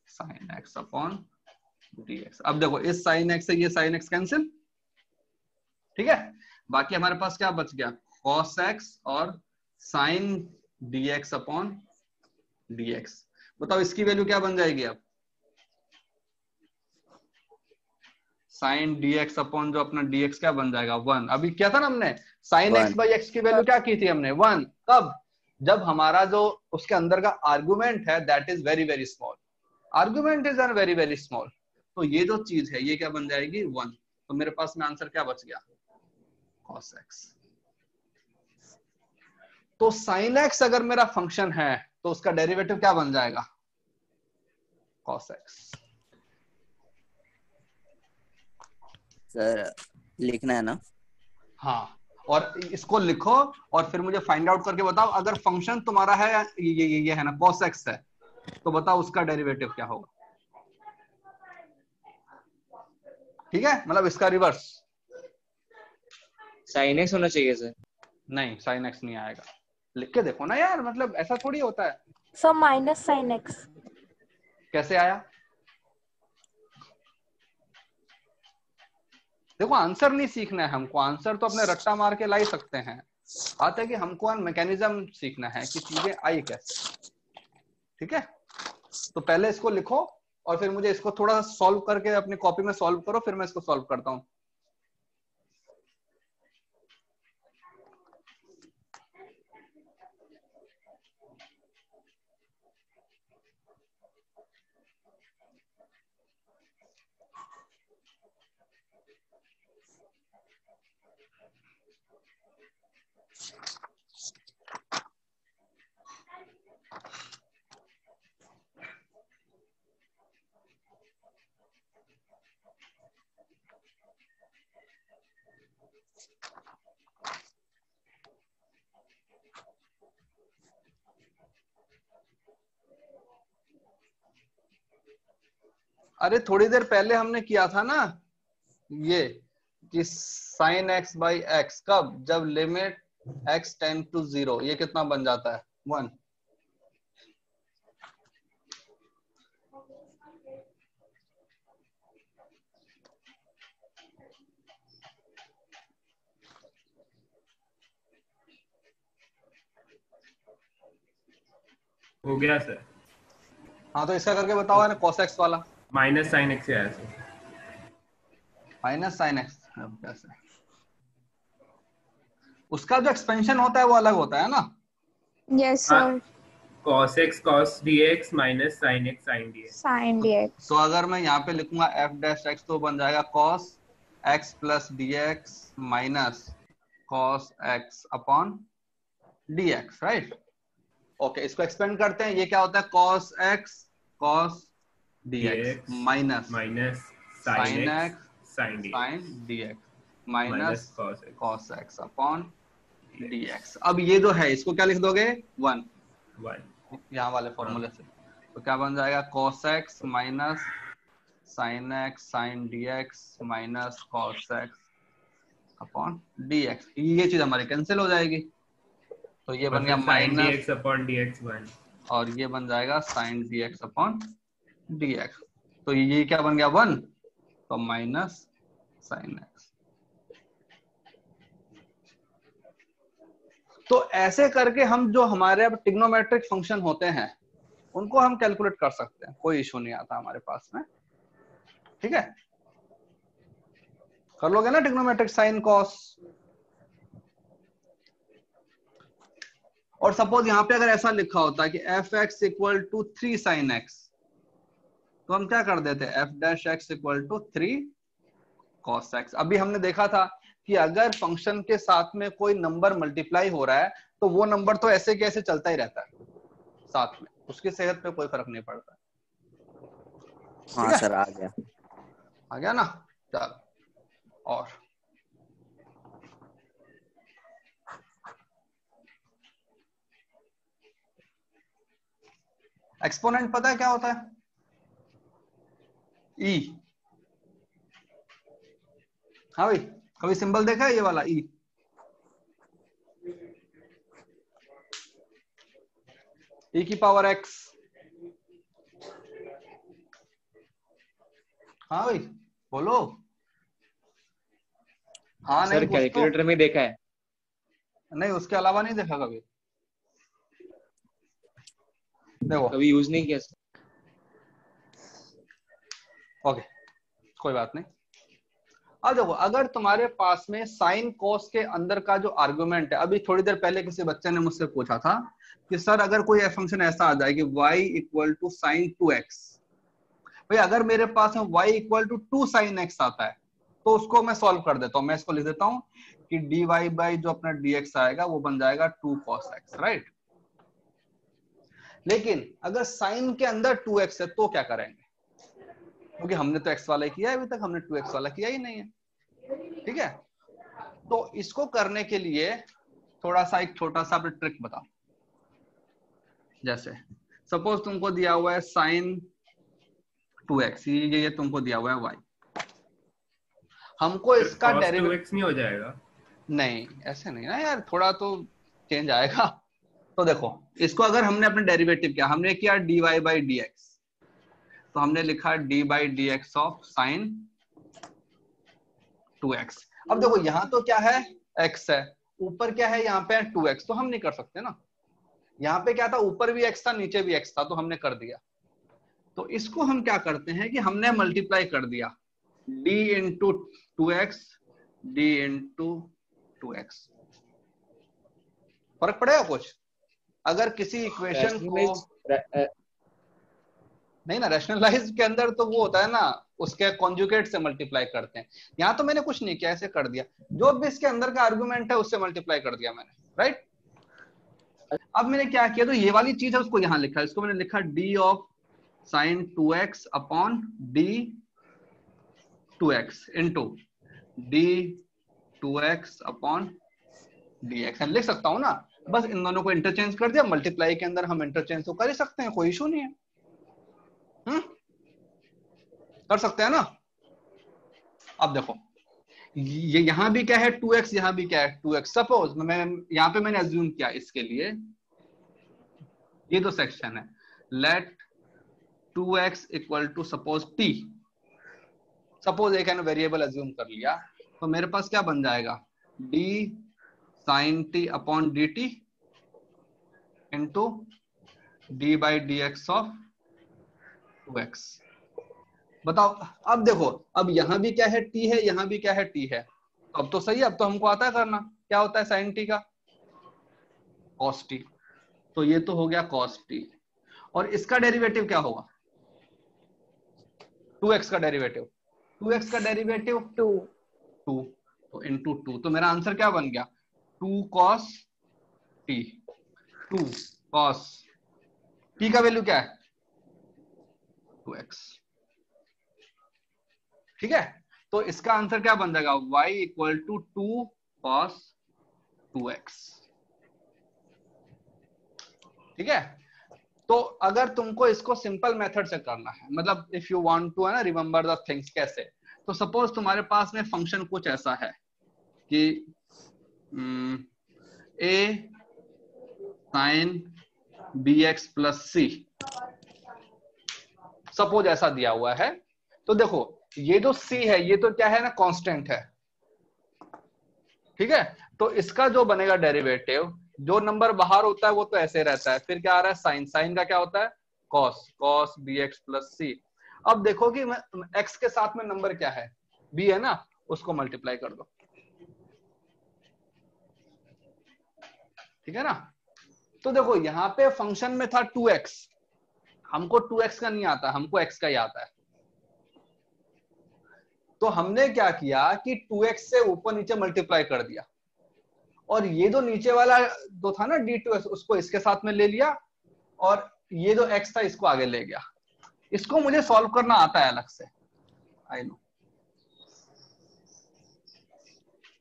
sin x upon dx। अब देखो इस sin x से ये sin x कैंसिल, ठीक है, बाकी हमारे पास क्या बच गया cos x और sin dx अपॉन dx। बताओ इसकी वैल्यू क्या बन जाएगी अब sin dx अपॉन जो अपना dx क्या बन जाएगा 1। अभी क्या था ना हमने sin x बाई x की वैल्यू क्या की थी हमने 1, कब जब हमारा जो उसके अंदर का आर्गुमेंट है that is very very small, argument is very very small, तो ये जो चीज है ये क्या बन जाएगी 1। तो मेरे पास में आंसर क्या बच गया cos x। तो sin x अगर मेरा फंक्शन है तो उसका डेरिवेटिव क्या बन जाएगा cos x। सर लिखना है ना? हाँ, और इसको लिखो और फिर मुझे फाइंड आउट करके बताओ अगर फंक्शन तुम्हारा है ये है ना cos x है, तो बताओ उसका डेरिवेटिव क्या होगा। ठीक है, मतलब इसका रिवर्स sin x होना चाहिए सर। नहीं, sin x नहीं आएगा, लिख के देखो ना यार, मतलब ऐसा थोड़ी होता है। सो माइनस sin x कैसे आया? देखो आंसर नहीं सीखना है हमको, आंसर तो अपने रट्टा मार के ला ही सकते हैं, आता है कि हमको मैकेनिज्म सीखना है कि चीजें आई कैसे। ठीक है, तो पहले इसको लिखो और फिर मुझे इसको थोड़ा सॉल्व करके अपनी कॉपी में सॉल्व करो, फिर मैं इसको सॉल्व करता हूँ। अरे थोड़ी देर पहले हमने किया था ना ये कि sin x बाई एक्स, कब जब लिमिट x टेंड टू 0, ये कितना बन जाता है 1। हो गया सर। हाँ तो इसका करके बताओ ना cos x वाला। माइनस साइन एक्स से आया सर। माइनस साइन एक्स कैसे? उसका जो एक्सपेंशन होता है वो अलग होता है ना। Yes sir, cos x cos dx minus sin x sin dx। sin dx। तो अगर मैं यहाँ पे लिखूंगा f डैश x तो बन जाएगा cos x plus dx minus cos x upon dx, right. Okay, इसको एक्सपेंड करते हैं, ये क्या होता है cos x cos dx minus sin x sin dx minus cos x upon dx। अब ये जो है इसको क्या लिख दोगे 1 यहाँ वाले फॉर्मूले से, तो क्या बन जाएगा cos x minus sin x sin dx minus cos x upon dx। ये चीज हमारी कैंसिल हो जाएगी, तो ये बन गया माइनस अपॉन dx 1 और ये बन जाएगा sin dx अपॉन dx। तो ये क्या बन गया 1, तो माइनस sin x। तो ऐसे करके हम जो हमारे अब ट्रिग्नोमेट्रिक फंक्शन होते हैं उनको हम कैलकुलेट कर सकते हैं, कोई इशू नहीं आता हमारे पास में। ठीक है, कर लोगे ना ट्रिग्नोमेट्रिक साइन कॉस। और सपोज यहाँ पे अगर ऐसा लिखा होता कि f x equal to 3 sine x, तो हम क्या कर देते f dash x equal to 3 cos x. अभी हमने देखा था कि अगर फंक्शन के साथ में कोई नंबर मल्टीप्लाई हो रहा है तो वो नंबर तो ऐसे कैसे चलता ही रहता है साथ में, उसकी सेहत पे कोई फर्क नहीं पड़ता। हाँ सर आ गया ना। चलो और एक्सपोनेंट पता है क्या होता है? ई। हाँ भाई, कभी सिंबल देखा है ये वाला ई? ई की पावर एक्स। हाँ भाई बोलो। हाँ सर नहीं कैलकुलेटर में देखा है, नहीं उसके अलावा नहीं देखा कभी? देखो कभी यूज नहीं किया सर। ओके कोई बात नहीं। अब देखो अगर तुम्हारे पास में साइन कोस के अंदर का जो आर्गुमेंट है, अभी थोड़ी देर पहले किसी बच्चे ने मुझसे पूछा था कि सर अगर कोई फंक्शन ऐसा आ जाए कि y equal to sign 2x, भाई अगर मेरे पास में y equal to 2 sine x आता है तो उसको मैं सॉल्व कर देता हूं। मैं इसको लिख देता हूं कि dy बाई जो अपना dx आएगा वो बन जाएगा 2 cos x, राइट। लेकिन अगर साइन के अंदर 2x है तो क्या करेंगे? क्योंकि हमने तो x वाला किया है अभी तक, हमने 2x वाला किया ही नहीं है, ठीक है। तो इसको करने के लिए थोड़ा सा एक छोटा सा ट्रिक बताओ। जैसे सपोज तुमको दिया हुआ है साइन 2x, ये तुमको दिया हुआ है y, हमको इसका डेरिवेटिव नहीं हो जाएगा? नहीं ऐसे नहीं ना यार, थोड़ा तो चेंज आएगा। तो देखो इसको अगर हमने अपने डेरिवेटिव किया, हमने किया dy बाई dx, तो हमने लिखा d by dx of sine 2x। अब देखो यहाँ तो क्या है x है, ऊपर क्या है यहाँ पे 2x, तो हम नहीं कर सकते ना। यहाँ पे क्या था, ऊपर भी x था नीचे भी x था, तो हमने कर दिया। तो इसको हम क्या करते हैं कि हमने मल्टीप्लाई कर दिया d into 2x, d into 2x। फर्क पड़ेगा कुछ? अगर किसी इक्वेशन को नहीं ना, रैशनलाइज के अंदर तो वो होता है ना, उसके कॉन्जुगेट से मल्टीप्लाई करते हैं। यहाँ तो मैंने कुछ नहीं किया, ऐसे कर दिया, जो भी इसके अंदर का आर्गुमेंट है उससे मल्टीप्लाई कर दिया मैंने, राइट। अब मैंने क्या किया, तो ये वाली चीज है उसको यहाँ लिखा, इसको मैंने लिखा d of sine 2x upon d 2x into d 2x upon dx। लिख सकता हूं ना, बस इन दोनों को इंटरचेंज कर दिया। मल्टीप्लाई के अंदर हम इंटरचेंज तो कर ही सकते हैं, कोई इशू नहीं है। कर सकते हैं ना। अब देखो ये यहां भी क्या है 2x, यहां भी क्या है 2x। सपोज मैं यहां पे मैंने अज्यूम किया इसके लिए, ये तो सेक्शन है, let 2x equal to suppose t। Suppose एक वेरिएबल अज्यूम कर लिया, तो मेरे पास क्या बन जाएगा d sine t upon dt into d by dx of 2x। बताओ अब देखो, अब यहां भी क्या है t है, यहां भी क्या है t है, तो अब तो सही है, अब तो हमको आता है करना। क्या होता है साइन t का? cos t। तो ये तो हो गया cos t, और इसका डेरिवेटिव क्या होगा? 2x का डेरिवेटिव, 2x का डेरिवेटिव 2, तो इंटू 2, तो मेरा आंसर क्या बन गया 2 cos t। 2 cos t का वैल्यू क्या है 2x, ठीक है। तो इसका आंसर क्या बन जाएगा y equal to 2 cos 2x, ठीक है। तो अगर तुमको इसको सिंपल मेथड से करना है, मतलब इफ यू वांट टू है ना रिमेंबर द थिंग्स, कैसे, तो सपोज तुम्हारे पास में फंक्शन कुछ ऐसा है कि a sin bx plus c, suppose ऐसा दिया हुआ है। तो देखो ये जो c है ये तो क्या है ना, कांस्टेंट है, ठीक है। तो इसका जो बनेगा डेरिवेटिव, जो नंबर बाहर होता है वो तो ऐसे रहता है, फिर क्या आ रहा है साइन, साइन का क्या होता है cos, cos bx plus c। अब देखो कि x के साथ में नंबर क्या है b है ना, उसको मल्टीप्लाई कर दो, ठीक है ना। तो देखो यहाँ पे फंक्शन में था 2x, हमको 2x का नहीं आता, हमको x का ही आता है। तो हमने क्या किया कि 2x से ऊपर नीचे मल्टीप्लाई कर दिया, और ये जो नीचे वाला जो था ना d2x, उसको इसके साथ में ले लिया, और ये जो x था इसको आगे ले गया। इसको मुझे सॉल्व करना आता है अलग से, आई नो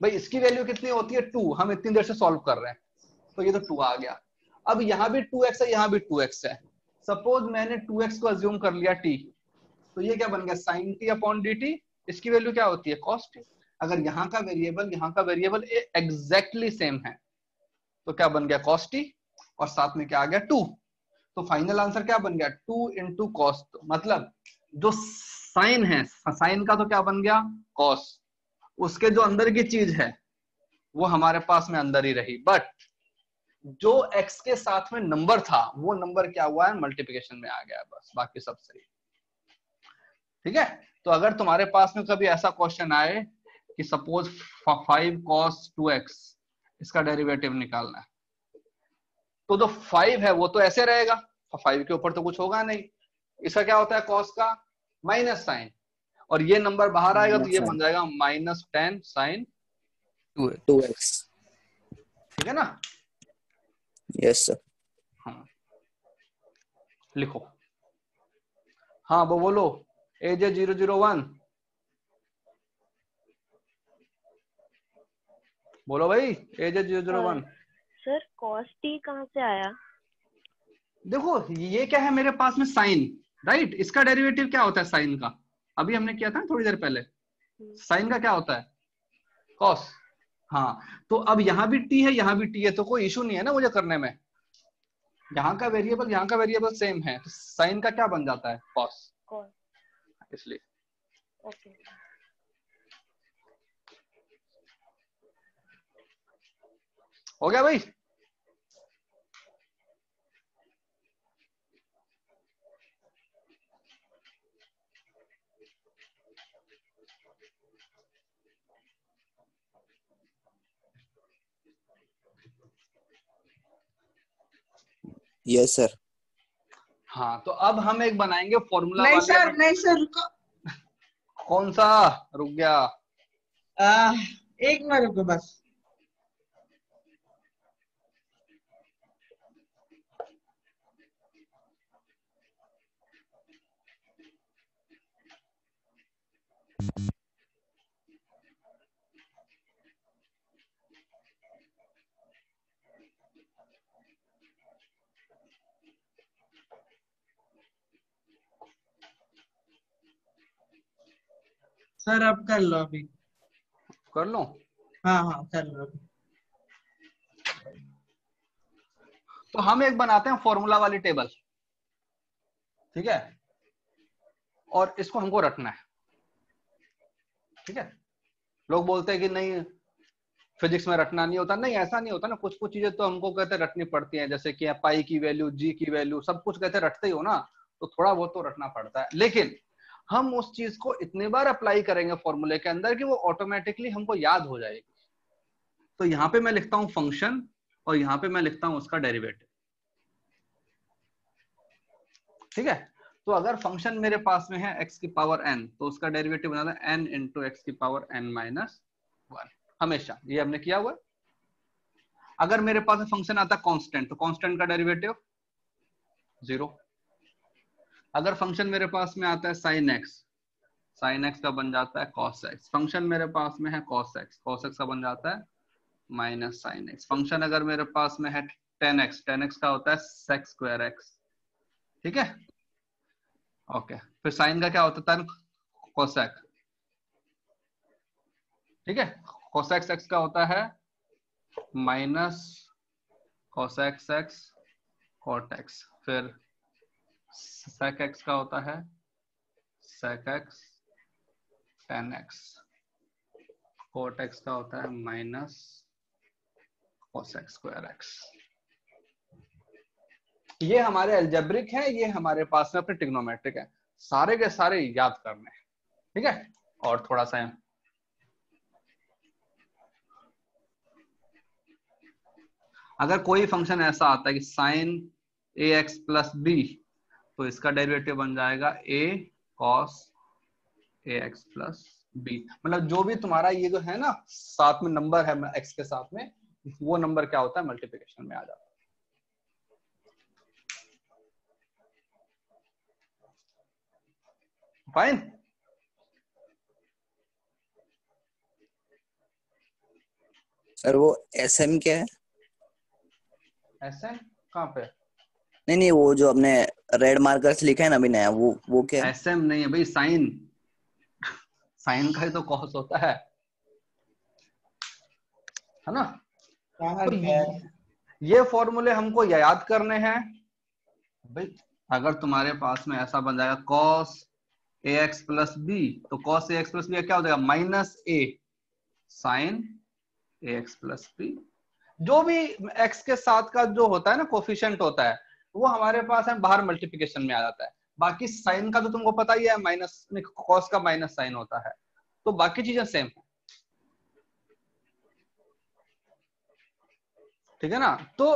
भाई। इसकी वैल्यू कितनी होती है 2, हम इतनी देर से सॉल्व कर रहे हैं, तो ये तो 2 आ गया। अब यहाँ भी 2x है, यहाँ भी 2x है। सपोज मैंने 2x को अज्यूम कर लिया t, तो ये क्या बन गया sin t अपॉन dt। इसकी वैल्यू क्या होती है cos t। अगर यहाँ का वेरिएबल एग्जैक्टली सेम है तो क्या बन गया cos t, और साथ में क्या आ गया 2। तो फाइनल आंसर क्या बन गया 2 इंटू कॉस। मतलब जो साइन है, साइन का तो क्या बन गया cos, उसके जो अंदर की चीज है वो हमारे पास में अंदर ही रही, बट जो x के साथ में नंबर था वो नंबर क्या हुआ है मल्टीप्लिकेशन में आ गया है, बस बाकी सब सही। ठीक है, तो अगर तुम्हारे पास में कभी ऐसा क्वेश्चन आए कि सपोज 5 cos 2x इसका डेरिवेटिव निकालना है, तो जो 5 है वो तो ऐसे रहेगा, 5 के ऊपर तो कुछ होगा नहीं। इसका क्या होता है cos का माइनस साइन, और ये नंबर बाहर आएगा तो ये बन जाएगा -10 sin 2x। ठीक है ना। Yes sir. हाँ लिखो, हाँ वो बोलो AJ 001 बोलो भाई AJ 001। सर cos t कहाँ से आया? देखो ये क्या है मेरे पास में साइन, राइट। इसका डेरिवेटिव क्या होता है साइन का, अभी हमने किया था ना थोड़ी देर पहले। साइन का क्या होता है cos। हाँ तो अब यहाँ भी t है, यहाँ भी t है, तो कोई इशू नहीं है ना मुझे करने में। यहाँ का वेरिएबल सेम है, तो साइन का क्या बन जाता है cos, इसलिए। ओके हो गया भाई। Yes sir. हाँ तो अब हम एक बनाएंगे फॉर्मूला नहीं वाले। सर, नहीं सर, रुको। कौन सा रुक गया? एक मिनट रुको बस। सर अब कर लो, अभी कर लो। हाँ हाँ कर लो अभी। तो हम एक बनाते हैं फॉर्मूला वाली टेबल, ठीक है, और इसको हमको रटना है। ठीक है, लोग बोलते हैं कि नहीं फिजिक्स में रटना नहीं होता। नहीं, ऐसा नहीं होता ना, कुछ कुछ चीजें तो हमको कहते हैं रटनी पड़ती हैं, जैसे कि पाई की वैल्यू, जी की वैल्यू, सब कुछ कहते हैं रटते ही हो ना, तो थोड़ा बहुत तो रटना पड़ता है। लेकिन हम उस चीज को इतने बार अप्लाई करेंगे फॉर्मूले के अंदर कि वो ऑटोमेटिकली हमको याद हो जाएगी। तो यहाँ पे मैं लिखता हूँ फंक्शन, और यहाँ पे मैं लिखता हूँ उसका डेरिवेटिव। ठीक है, तो अगर फंक्शन मेरे पास में है x की पावर n, तो उसका डेरिवेटिव बनाना है n इंटू एक्स की पावर n माइनस 1। हमेशा ये हमने किया हुआ। अगर मेरे पास फंक्शन आता है कांस्टेंट, तो कांस्टेंट का डेरिवेटिव 0। अगर फंक्शन मेरे पास में आता है sin x का बन जाता है cos x। फंक्शन मेरे पास में है cos x का बन जाता है माइनस sin x। फंक्शन अगर मेरे पास में है tan x का होता है sec स्क्वायर x। ठीक है, ओके। फिर साइन का क्या होता है कोसेक। ठीक है, कोसेक एक्स का होता है minus cosec x cot x. फिर सेक एक्स का होता है sec x tan x. Cot x का होता है माइनस कोसेक स्क्वायर एक्स। ये हमारे अलजेब्रिक है, ये हमारे पास में अपने ट्रिग्नोमेट्रिक है। सारे के सारे याद करने हैं। ठीक है, और थोड़ा सा अगर कोई फंक्शन ऐसा आता है कि साइन ए एक्स प्लस बी, तो इसका डेरिवेटिव बन जाएगा ए cos A x plus B. मतलब जो भी तुम्हारा ये जो है ना साथ में नंबर है एक्स के साथ में, वो नंबर क्या होता है मल्टीप्लिकेशन में आ जाता है। फाइन। सर वो एसएम क्या है? एसएम कहाँ पे? नहीं वो जो अपने रेड मार्कर से लिखा है ना अभी नया, वो क्या है? एसएम नहीं है भाई, साइन। साइन का ही तो कॉस होता है ना। तो ये फॉर्मूले हमको याद करने हैं भाई। अगर तुम्हारे पास में ऐसा बन जाएगा cos A x plus B, तो cos A x plus B क्या हो जाएगा माइनस ए साइन ए एक्स प्लस बी। जो भी एक्स के साथ का जो होता है ना कोफिशिएंट होता है, वो हमारे पास है बाहर मल्टीप्लिकेशन में आ जाता है। बाकी साइन का तो तुमको पता ही है, माइनस कॉस का माइनस साइन होता है, तो बाकी चीजें सेम है, ठीक है ना। तो